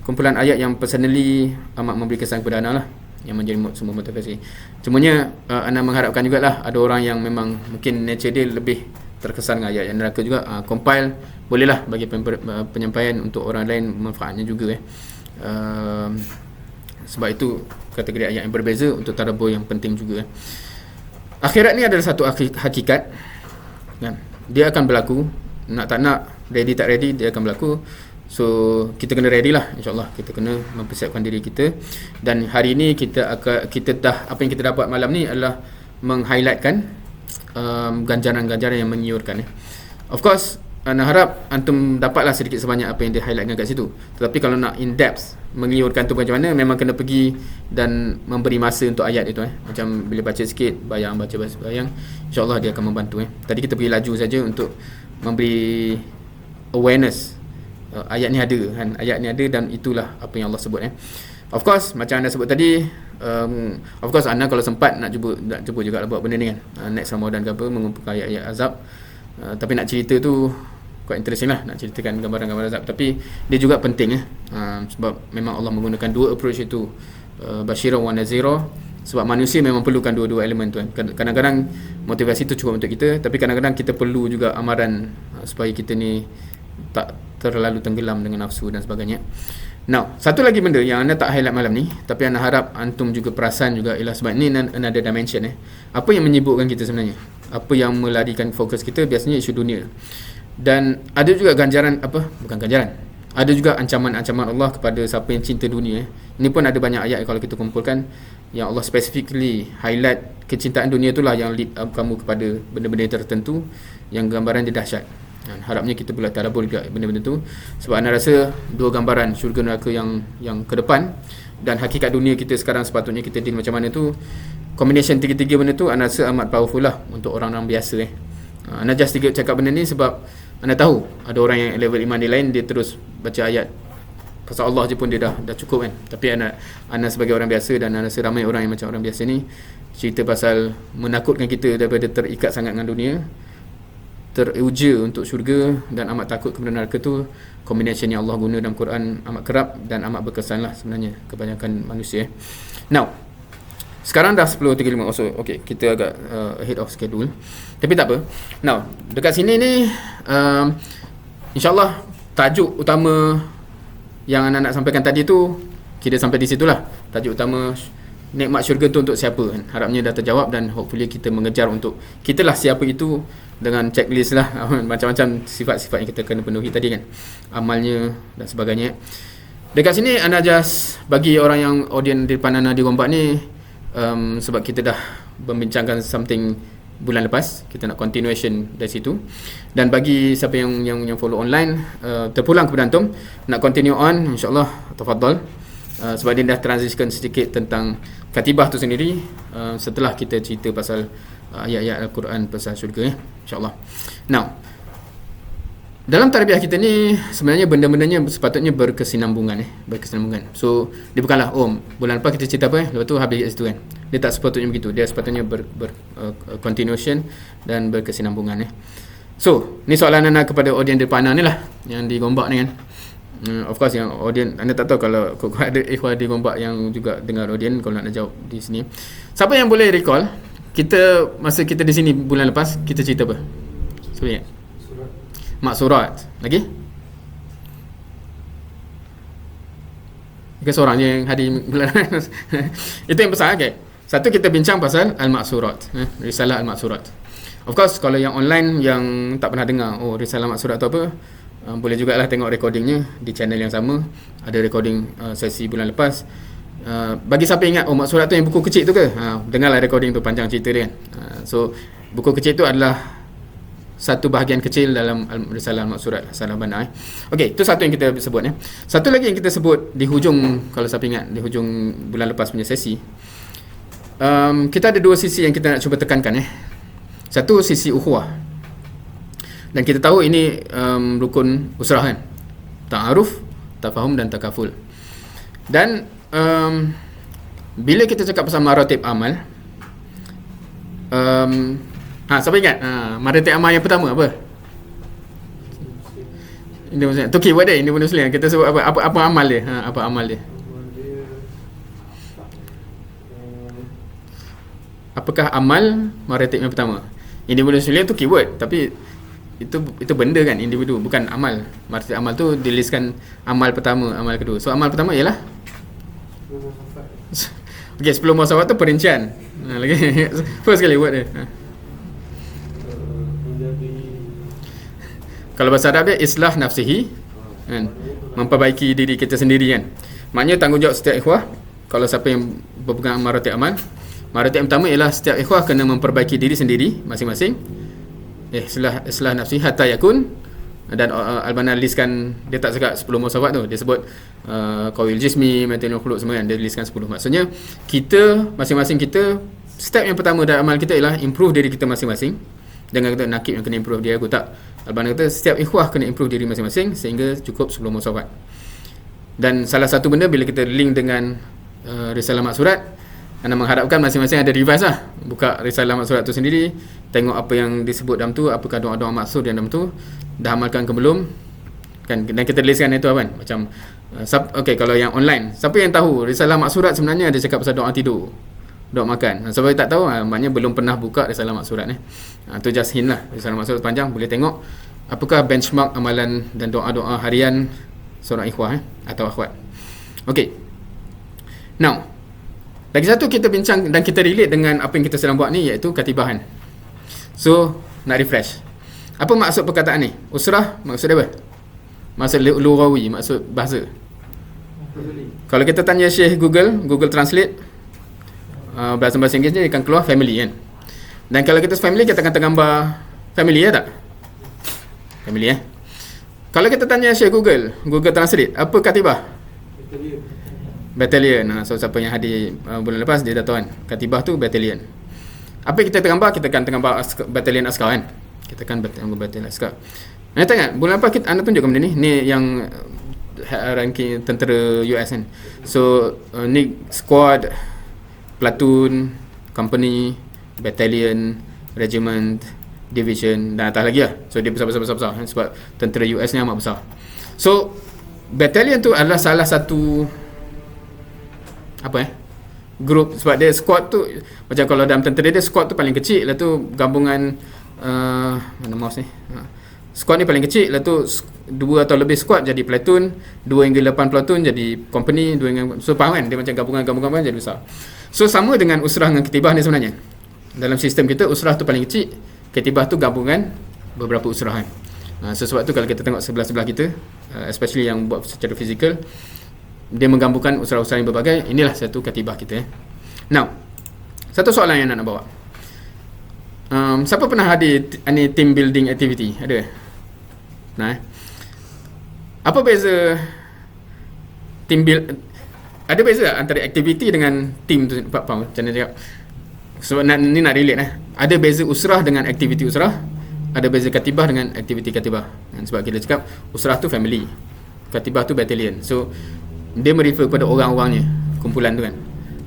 kumpulan ayat yang personally amat memberi kesan kepada ana lah, yang menjadi semua motivasi. Cumanya ana mengharapkan jugalah ada orang yang memang mungkin nature dia lebih terkesan dengan ayat yang neraka juga, compile bolehlah bagi penyampaian untuk orang lain manfaatnya juga sebab itu kategori ayat yang berbeza untuk tadabbur yang penting juga. Akhirat ni adalah satu hakikat kan? Dia akan berlaku, nak tak nak, ready tak ready, dia akan berlaku. So kita kena ready lah insyaAllah. Kita kena mempersiapkan diri kita. Dan hari ini apa yang kita dapat malam ni adalah meng-highlightkan ganjaran-ganjaran yang mengiurkan Of course ana harap antum dapatlah sedikit sebanyak apa yang dia highlightkan kat situ. Tetapi kalau nak in depth mengiurkan tu macam mana, memang kena pergi dan memberi masa untuk ayat itu Macam bila baca sikit, bayang, insyaAllah dia akan membantu Tadi kita pergi laju saja untuk memberi awareness. Ayat ni ada kan, ayat ni ada, dan itulah apa yang Allah sebut Of course macam anda sebut tadi, of course anda kalau sempat nak cuba juga lah buat benda ni kan, next Ramadan ke apa, mengumpulkan ayat-ayat azab. Tapi nak cerita tu quite interesting lah, nak ceritakan gambaran-gambaran azab. Tapi dia juga penting sebab memang Allah menggunakan dua approach itu, Bashira wa Nazira. Sebab manusia memang perlukan dua-dua elemen tu Kadang-kadang motivasi tu cukup untuk kita, tapi kadang-kadang kita perlu juga amaran supaya kita ni tak terlalu tenggelam dengan nafsu dan sebagainya. Now, satu lagi benda yang anda tak highlight malam ni, tapi anda harap antum juga perasan juga, ialah sebab ni another dimension apa yang menyibukkan kita sebenarnya, apa yang melarikan fokus kita, biasanya isu dunia. Dan ada juga ada juga ancaman-ancaman Allah kepada siapa yang cinta dunia Ini pun ada banyak ayat kalau kita kumpulkan, yang Allah specifically highlight kecintaan dunia itulah yang lead kamu kepada benda-benda tertentu yang gambaran dia dahsyat. Harapnya kita boleh tadabbur juga benda-benda tu, sebab anda rasa dua gambaran syurga neraka yang ke depan dan hakikat dunia kita sekarang sepatutnya kita deal macam mana tu, combination tiga-tiga benda tu anda rasa amat powerful lah untuk orang-orang biasa Anda just cakap benda ni sebab anda tahu ada orang yang level iman dia lain, dia terus baca ayat pasal Allah je pun dia dah cukup kan. Tapi anda sebagai orang biasa, dan anda rasa ramai orang yang macam orang biasa ni, cerita pasal menakutkan kita daripada terikat sangat dengan dunia, teruja untuk syurga dan amat takut kepada neraka tu, combination yang Allah guna dalam Quran amat kerap dan amat berkesan lah sebenarnya kebanyakan manusia. Now, sekarang dah 10.35, so okay, kita agak ahead of schedule, tapi tak apa. Now, dekat sini ni InsyaAllah tajuk utama yang anak nak sampaikan tadi tu kita sampai di situlah. Tajuk utama nikmat syurga tu untuk siapa kan? Harapnya dah terjawab dan hopefully kita mengejar untuk kitalah siapa itu dengan checklist lah macam-macam sifat-sifat yang kita kena penuhi tadi kan, amalnya dan sebagainya. Dekat sini Ana just bagi orang yang audience di depan Ana di Gombak ni, sebab kita dah membincangkan something bulan lepas, kita nak continuation dari situ. Dan bagi siapa yang follow online, terpulang kepada antum nak continue on, insyaAllah tafadhal. Sebab dia dah transition sedikit tentang katibah tu sendiri, setelah kita cerita pasal ayat-ayat Al-Quran pasal syurga ya, insyaAllah. Now, dalam tarbiyah kita ni sebenarnya benda-bendanya sepatutnya berkesinambungan berkesinambungan. So dia bukanlah bulan lepas kita cerita apa lepas tu habis kat situ kan. Dia tak sepatutnya begitu. Dia sepatutnya continuation dan berkesinambungan So ni soalan anda kepada audience depan anda ni lah, yang di Gombak ni kan. Of course yang audience anda tak tahu kalau ada ikhwan di Gombak yang juga dengar audience, kalau nak jawab di sini. Siapa yang boleh recall kita masa kita di sini bulan lepas kita cerita apa? Sebenarnya Maksurat. Lagi? Ke seorang je yang hadir bulan. Itu yang besar okay. Satu, kita bincang pasal Al-Maksurat, Risalah Al-Maksurat. Of course kalau yang online yang tak pernah dengar Risalah Al-Maksurat tu apa, boleh jugalah tengok recordingnya di channel yang sama. Ada recording sesi bulan lepas. Bagi siapa ingat Maksurat tu yang buku kecil tu ke, dengarlah recording tu, panjang cerita dia kan. So buku kecil tu adalah satu bahagian kecil dalam Risalah Al-Maksurat, Salah Bana. Okey, itu satu yang kita sebut Satu lagi yang kita sebut di hujung, kalau siapa ingat, di hujung bulan lepas punya sesi, kita ada dua sisi yang kita nak cuba tekankan Satu, sisi ukhuwah. Dan kita tahu ini rukun usrah kan, ta'aruf, tafahum dan takaful. Dan bila kita cakap pasal maratib amal, siapa ingat? Maratib amal yang pertama apa? Ini maksudnya tu keyword dia, ini Muslim. Kita sebut apa amal dia? Apa amal dia? Apakah amal maratib yang pertama? Individu Muslim tu keyword, tapi itu benda kan, individu, bukan amal. Maratib amal tu dilistkan amal pertama, amal kedua. So amal pertama ialah okey, 10 muasawat tu perincian. Lagi first kali buat dia. Kalau bahasa Arab dia islah nafsihi kan? Memperbaiki diri kita sendiri kan. Maknanya tanggungjawab setiap ikhwah, kalau siapa yang berpegang maratib amal, maratib yang pertama ialah setiap ikhwah kena memperbaiki diri sendiri masing-masing. Islah nafsihi hatta yakun. Dan Al-Banna listkan, dia tak cakap 10 muasawat tu, dia sebut qawil jismi, matinul khuluq semua kan, dia listkan 10. Maksudnya kita masing-masing kita, step yang pertama dalam amal kita ialah improve diri kita masing-masing. Jangan kata nakib yang kena improve dia, aku tak. Al-Banna kata setiap ikhwah kena improve diri masing-masing sehingga cukup 10 muasawat. Dan salah satu benda bila kita link dengan Risalah Maksurat, anda mengharapkan masing-masing ada revise lah, buka Risalah Maksurat tu sendiri, tengok apa yang disebut dalam tu, apakah doa-doa maksud yang dalam tu, dah amalkan ke belum kan. Dan kita listkan itu kan, macam okay, kalau yang online, siapa yang tahu Risalah Maksurat sebenarnya ada cakap pasal doa tidur, doa makan. Siapa yang tak tahu, maknanya belum pernah buka Risalah Maksurat tu just hint lah. Risalah Maksurat panjang, boleh tengok apakah benchmark amalan dan doa-doa harian seorang ikhwah atau akhwat. Okay, now lagi satu kita bincang dan kita relate dengan apa yang kita sedang buat ni, iaitu katibahan. So nak refresh, apa maksud perkataan ni? Usrah maksud dia apa? Maksud lughawi, maksud bahasa. Kalau kita tanya Syekh Google Translate, bahasa Inggeris dia akan keluar family kan. Dan kalau kita family, kita akan tergambar family tak? Family Kalau kita tanya Syekh Google Translate, apa katibah? Battalion. So siapa yang hadir bulan lepas, dia dah tahu kan, katibah tu battalion. Apa yang kita tergambar? Kita akan tergambar battalion askar kan. Kita akan battalion askar. Anda tengok bulan lepas anda tunjukkan benda ni. Ni yang ranking tentera US kan. So ni squad, platoon, company, battalion, regiment, division dan atas lagi lah. So dia besar sebab tentera US ni amat besar. So battalion tu adalah salah satu group, sebab dia squad tu macam kalau dalam tentera dia squad tu paling kecil, lepas tu gabungan mana mouse ni, squad ni paling kecil, lepas tu 2 atau lebih squad jadi platoon, 2 hingga 8 platoon jadi company, 2 hingga, so faham kan, dia macam gabungan jadi besar. So sama dengan usrah dengan ketibah ni sebenarnya. Dalam sistem kita usrah tu paling kecil, ketibah tu gabungan beberapa usrah kan. So sebab tu kalau kita tengok sebelah-sebelah kita, especially yang buat secara fizikal, dia menggabungkan usrah-usrah yang berbagai. Inilah satu ketibah kita. Now, satu soalan yang nak bawa. Siapa pernah hadir ni team building activity? Ada? Nah, apa beza team build? Ada beza tak antara aktiviti dengan team tu? Faham macam mana cakap? Sebab ni nak relate Ada beza usrah dengan aktiviti usrah, ada beza katibah dengan aktiviti katibah. Sebab kita cakap usrah tu family, katibah tu battalion. So dia merefer kepada orang-orangnya, kumpulan tu kan.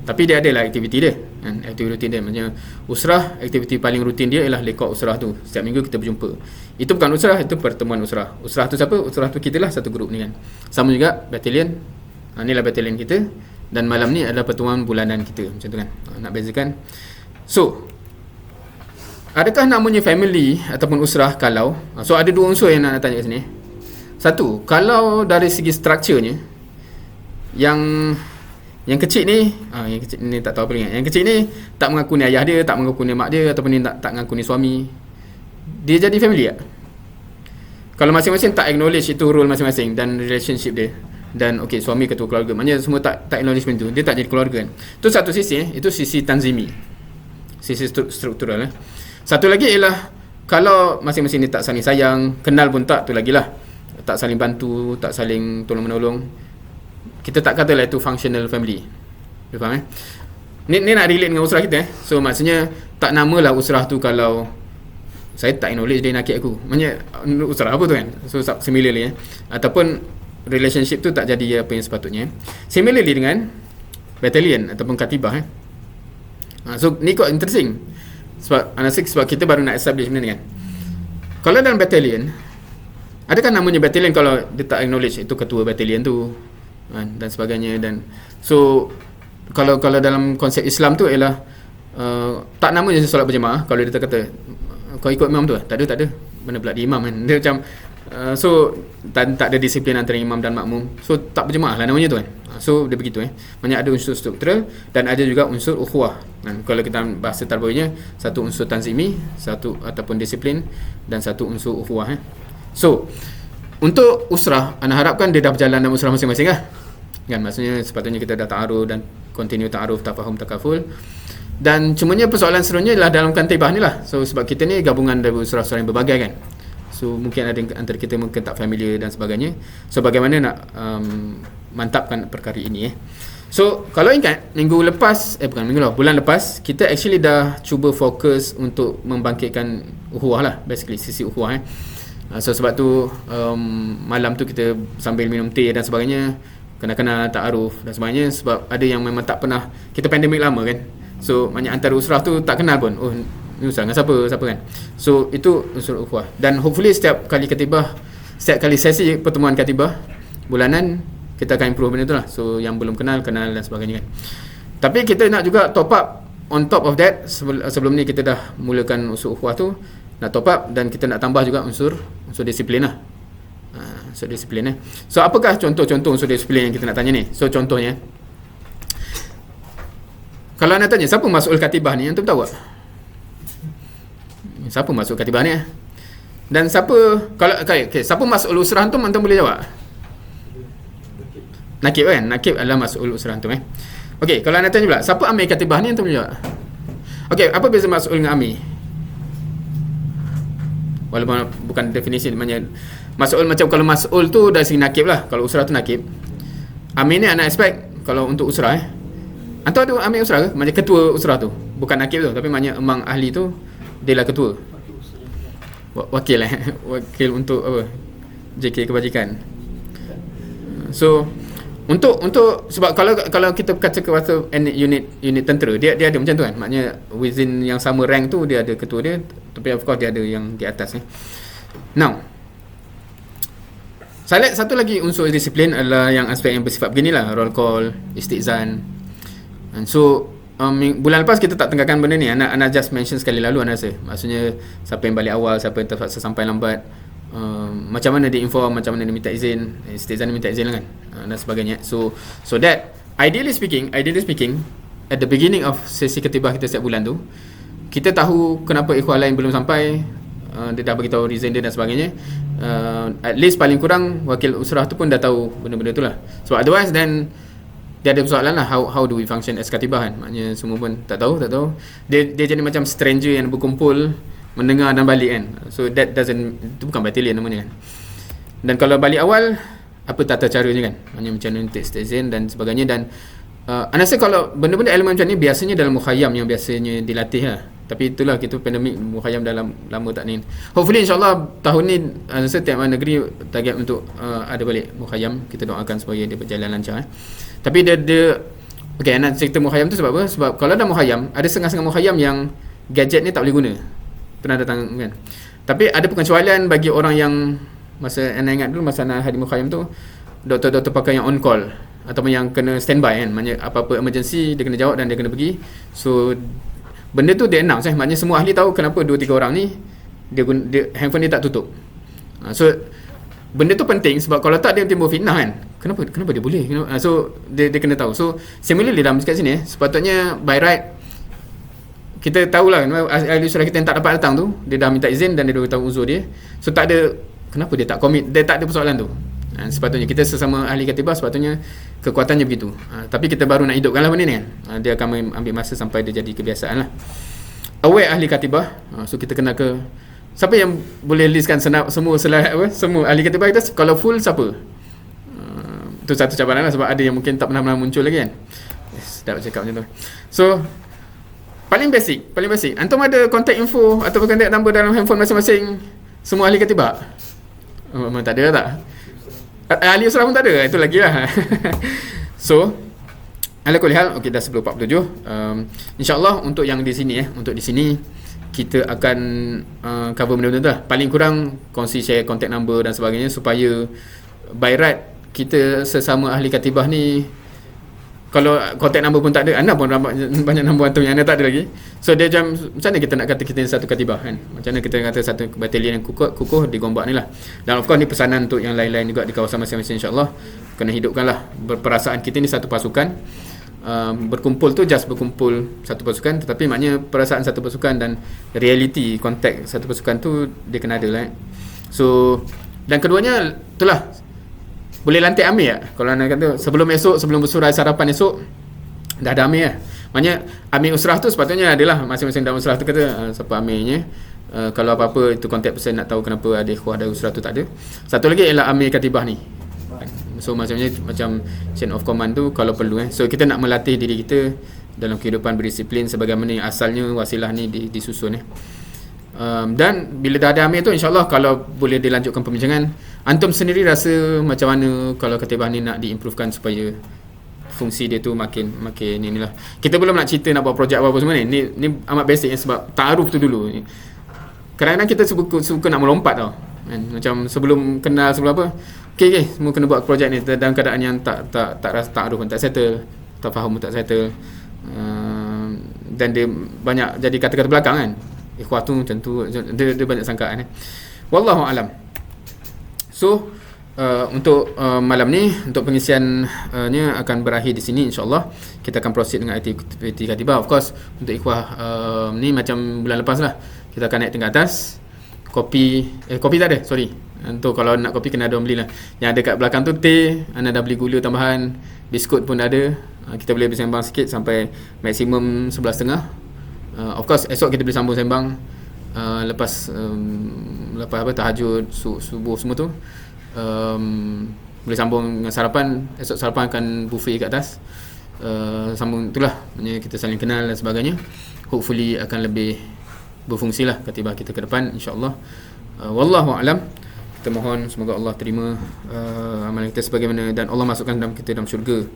Tapi dia adalah aktiviti dia kan, aktiviti rutin dia. Maksudnya usrah, aktiviti paling rutin dia ialah lekok usrah tu. Setiap minggu kita berjumpa. Itu bukan usrah, itu pertemuan usrah. Usrah tu siapa? Usrah tu kita lah, satu grup ni kan. Sama juga battalion. Inilah battalion kita. Dan malam ni adalah pertemuan bulanan kita. Macam tu kan. Nak bezakan. So adakah namanya family ataupun usrah kalau, so ada dua unsur yang nak tanya kat sini. Satu, kalau dari segi strukturnya, yang kecil ni, yang kecil ni tak tahu apa ingat. Yang kecil ni tak mengakuni ayah dia, tak mengakuni mak dia, ataupun dia tak mengakuni suami. Dia jadi family tak? Kalau masing-masing tak acknowledge itu role masing-masing dan relationship dia, dan okey, suami ketua keluarga, maknanya semua tak acknowledgement tu, dia tak jadi keluarga kan. Itu satu sisi, itu sisi tanzimi, sisi struktural. Satu lagi ialah kalau masing-masing ni tak saling sayang, kenal pun tak, tu lagilah, tak saling bantu, tak saling tolong-menolong, kita tak katalah itu functional family. You faham Ni nak relate dengan usrah kita So maksudnya tak namalah usrah tu kalau saya tak acknowledge dia nakik aku. Maksudnya usrah apa tu kan. So similarly ataupun relationship tu tak jadi apa yang sepatutnya. Similarly dengan battalion ataupun katibah So ni kok interesting. Sebab kita baru nak establish benda ni kan. Kalau dalam battalion, adakah namanya battalion kalau dia tak acknowledge itu ketua battalion tu dan sebagainya. Dan so kalau dalam konsep Islam tu ialah tak namanya solat berjemaah. Kalau dia kata kau ikut imam tu tak ada mana pula dia imam kan. Dia macam so tak ada disiplin antara imam dan makmum, so tak berjemaah lah namanya tu kan. So dia begitu banyak ada unsur struktural dan ada juga unsur ukhuwah kan. Kalau kita bahasa tarbawiyahnya, satu unsur tanzimi, satu ataupun disiplin, dan satu unsur ukhuwah So untuk usrah, anda harapkan dia dah berjalan dalam usrah masing-masing kan. Maksudnya sepatutnya kita dah ta'aruf dan continue ta'aruf, tafahum, takaful. Dan cumanya persoalan serunya ialah dalam katibah ni lah. So sebab kita ni gabungan dari usrah-usrah yang berbagai kan. So mungkin ada antara kita mungkin tak familiar dan sebagainya. So bagaimana nak mantapkan perkara ini So kalau ingat bulan lepas kita actually dah cuba fokus untuk membangkitkan ukhuwah lah, basically sisi ukhuwah So sebab tu malam tu kita sambil minum teh dan sebagainya, kena ta'aruf dan sebagainya. Sebab ada yang memang tak pernah, kita pandemik lama kan. So maknanya antara usrah tu tak kenal pun. Oh ni usrah dengan siapa kan. So itu unsur ukhuwah. Dan hopefully setiap kali sesi pertemuan katibah bulanan, kita akan improve benda tu lah. So yang belum kenal dan sebagainya kan. Tapi kita nak juga top up on top of that. Sebelum ni kita dah mulakan unsur ukhuwah tu, nak top up, dan kita nak tambah juga unsur disiplin lah. Unsur disiplin So apakah contoh-contoh unsur disiplin yang kita nak tanya ni? So contohnya, kalau anda tanya siapa masuk katibah ni, antum tahu tak? Siapa masuk katibah ni? Dan siapa, kalau siapa masuk usrah antum boleh jawab? Nakib kan? Nakib adalah masuk usrah antum Okey, kalau anda tanya pula siapa amir katibah ni, antum boleh jawab? Okey, apa beza mas'ul dengan amir? Walaupun bukan definisi, maknanya mas'ul macam kalau mas'ul tu dari segi nakib lah. Kalau usrah tu nakib. Amir ni anak aspek kalau untuk usrah Antum ada amir usrah ke? Macam ketua usrah tu, bukan nakib tu, tapi maknanya emang ahli tu dia lah ketua. Wakil wakil untuk apa? JK kebajikan. So untuk sebab kalau kita kata unit tentera, dia ada macam tu kan. Maknanya within yang sama rank tu dia ada ketua dia, Tapi of course dia ada yang di atas ni. Now, saya lihat satu lagi unsur disiplin adalah yang aspek yang bersifat beginilah, roll call, istizan. And so bulan lepas kita tak tengahkan benda ni. Anak just mention sekali lalu Anak rasa. Maksudnya siapa yang balik awal, siapa yang terpaksa sampai lambat, macam mana dia inform, macam mana dia minta izin, istizan dia minta izin lah kan, dan sebagainya. So that ideally speaking at the beginning of sesi ketibah kita setiap bulan tu, kita tahu kenapa ikhwan lain belum sampai, dia dah beritahu reason dia dan sebagainya. At least paling kurang wakil usrah tu pun dah tahu benda-benda tu lah. So otherwise then dia ada persoalan lah, how do we function as katibah kan. Maknanya semua pun tak tahu. Dia jadi macam stranger yang berkumpul, mendengar dan balik kan. So that doesn't, itu bukan battalion namanya kan. Dan kalau balik awal, apa tata caranya kan, maknanya macam mana take izin dan sebagainya. Dan Anda rasa kalau benda-benda elemen macam ni biasanya dalam mukhayyam yang biasanya dilatih lah. Tapi itulah, kita pandemik, mukhayyam dalam lama tak ni. Hopefully insyaAllah tahun ni setiap negeri target untuk ada balik mukhayyam. Kita doakan supaya dia berjalan lancar. Tapi dia okay, nak cerita mukhayyam tu sebab apa? Sebab kalau ada mukhayyam, ada setengah-setengah mukhayyam yang gadget ni tak boleh guna. Pernah datang kan. Tapi ada pengecualian bagi orang yang, masa anda ingat dulu masa anda hadir mukhayyam tu, doktor-doktor pakai yang on call ataupun yang kena standby kan. Maknanya apa-apa emergency dia kena jawab dan dia kena pergi. So benda tu dia announce maknanya semua ahli tahu kenapa 2-3 orang ni dia handphone dia tak tutup. So benda tu penting sebab kalau tak dia timbul fitnah kan. Kenapa dia boleh? So dia kena tahu. So similarly dalam dekat sini sepatutnya by right kita tahulah ahli usrah kita yang tak dapat datang tu, dia dah minta izin dan dia dah beritahu uzur dia. So tak ada, kenapa dia tak commit, dia tak ada persoalan tu. Sepatutnya kita sesama ahli katibah sepatutnya kekuatannya begitu. Tapi kita baru nak hidupkan lah benda ni kan. Dia akan ambil masa sampai dia jadi kebiasaan lah. Aware ahli katibah. So kita kena ke, siapa yang boleh listkan semua ahli katibah kita kalau full siapa? Itu satu cabaran lah sebab ada yang mungkin tak pernah muncul lagi kan. Sedap cakap macam tu. So paling basic. Antum ada contact info atau contact number dalam handphone masing-masing semua ahli katibah? Memang tak ada tak? Ahli usrah pun tak ada. Itu lagi lah. So ala kulli hal, okey dah 10.47. InsyaAllah untuk yang di sini untuk di sini kita akan cover benda-benda tu lah. Paling kurang kongsi share contact number dan sebagainya supaya by right kita sesama ahli katibah ni, kalau contact number pun tak ada, anda pun banyak nombor antum yang anda tak ada lagi. So dia macam mana kita nak kata kita ni satu katibah kan? Macam mana kita kata satu batalion yang kukuh di Gombak ni lah. Dan of course ni pesanan untuk yang lain-lain juga di kawasan masing-masing, insyaAllah kena hidupkanlah perasaan kita ni satu pasukan. Berkumpul tu just berkumpul satu pasukan, tetapi maknanya perasaan satu pasukan dan reality konteks satu pasukan tu dia kena ada lah. So dan keduanya itulah, boleh lantik amir tak? Kalau anda kata sebelum bersurai sarapan esok dah ada amir lah. Maknanya amir usrah tu sepatutnya adalah masing-masing dalam usrah tu kata siapa amirnya. Kalau apa-apa itu kontak person nak tahu kenapa ada ikhwah ada usrah tu tak ada. Satu lagi ialah amir katibah ni. So maksudnya macam chain of command tu kalau perlu So kita nak melatih diri kita dalam kehidupan berdisiplin sebagaimana asalnya wasilah ni disusun dan bila dah ada amir tu, insyaAllah kalau boleh dilanjutkan perbincangan, antum sendiri rasa macam mana kalau katibah ni nak diimprovekan supaya fungsi dia tu makin inilah. Kita belum nak cerita nak buat projek apa-apa semua ni amat basic sebab ta'aruf tu dulu. Kadang-kadang kita suka nak melompat tau kan? Macam sebelum kenal sebelum apa, okay, semua kena buat projek ni dalam keadaan yang tak rasa ta'aruf pun tak settle, tak faham pun tak settle, dan dia banyak jadi kata-kata belakang kan. Ikhwah tu macam tu, dia banyak sangkaan Wallahu alam. So untuk malam ni, untuk pengisiannya akan berakhir di sini insyaAllah. Kita akan proceed dengan aktiviti katibah. Of course untuk ikhwah ni macam bulan lepas lah, kita akan naik tingkat atas. Kopi tak ada, sorry. Untuk kalau nak kopi kena ada beli lah. Yang ada kat belakang tu teh, anda dah beli gula tambahan, biskut pun ada. Kita boleh bersembang sikit sampai maksimum 11.30. Of course esok kita boleh sambung sembang lepas tahajud subuh semua tu, boleh sambung dengan sarapan. Esok sarapan akan buffet kat atas, sambung itulah, maknanya kita saling kenal dan sebagainya. Hopefully akan lebih berfungsi lah katibah kita ke depan insyaAllah. Wallahu a'lam. Kita mohon semoga Allah terima amalan kita sebagaimana, dan Allah masukkan kita dalam syurga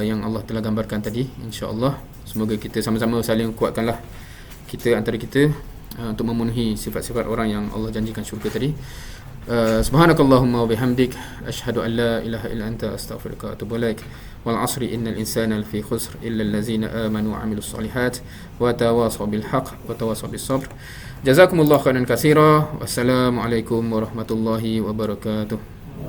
yang Allah telah gambarkan tadi insyaAllah. Semoga kita sama-sama saling kuatkanlah kita antara kita untuk memenuhi sifat-sifat orang yang Allah janjikan syurga tadi. Subhanakallahumma wa bihamdik asyhadu an la ilaha illa anta astaghfiruka wa atubu ilaik. Wal 'asri innal insana lafi khusr illa allazina amanu wa 'amilus solihat wa tawasaw bil haqq wa tawasaw bis sabr. Jazakumullahu khairan katsira. Wassalamu alaikum warahmatullahi wabarakatuh.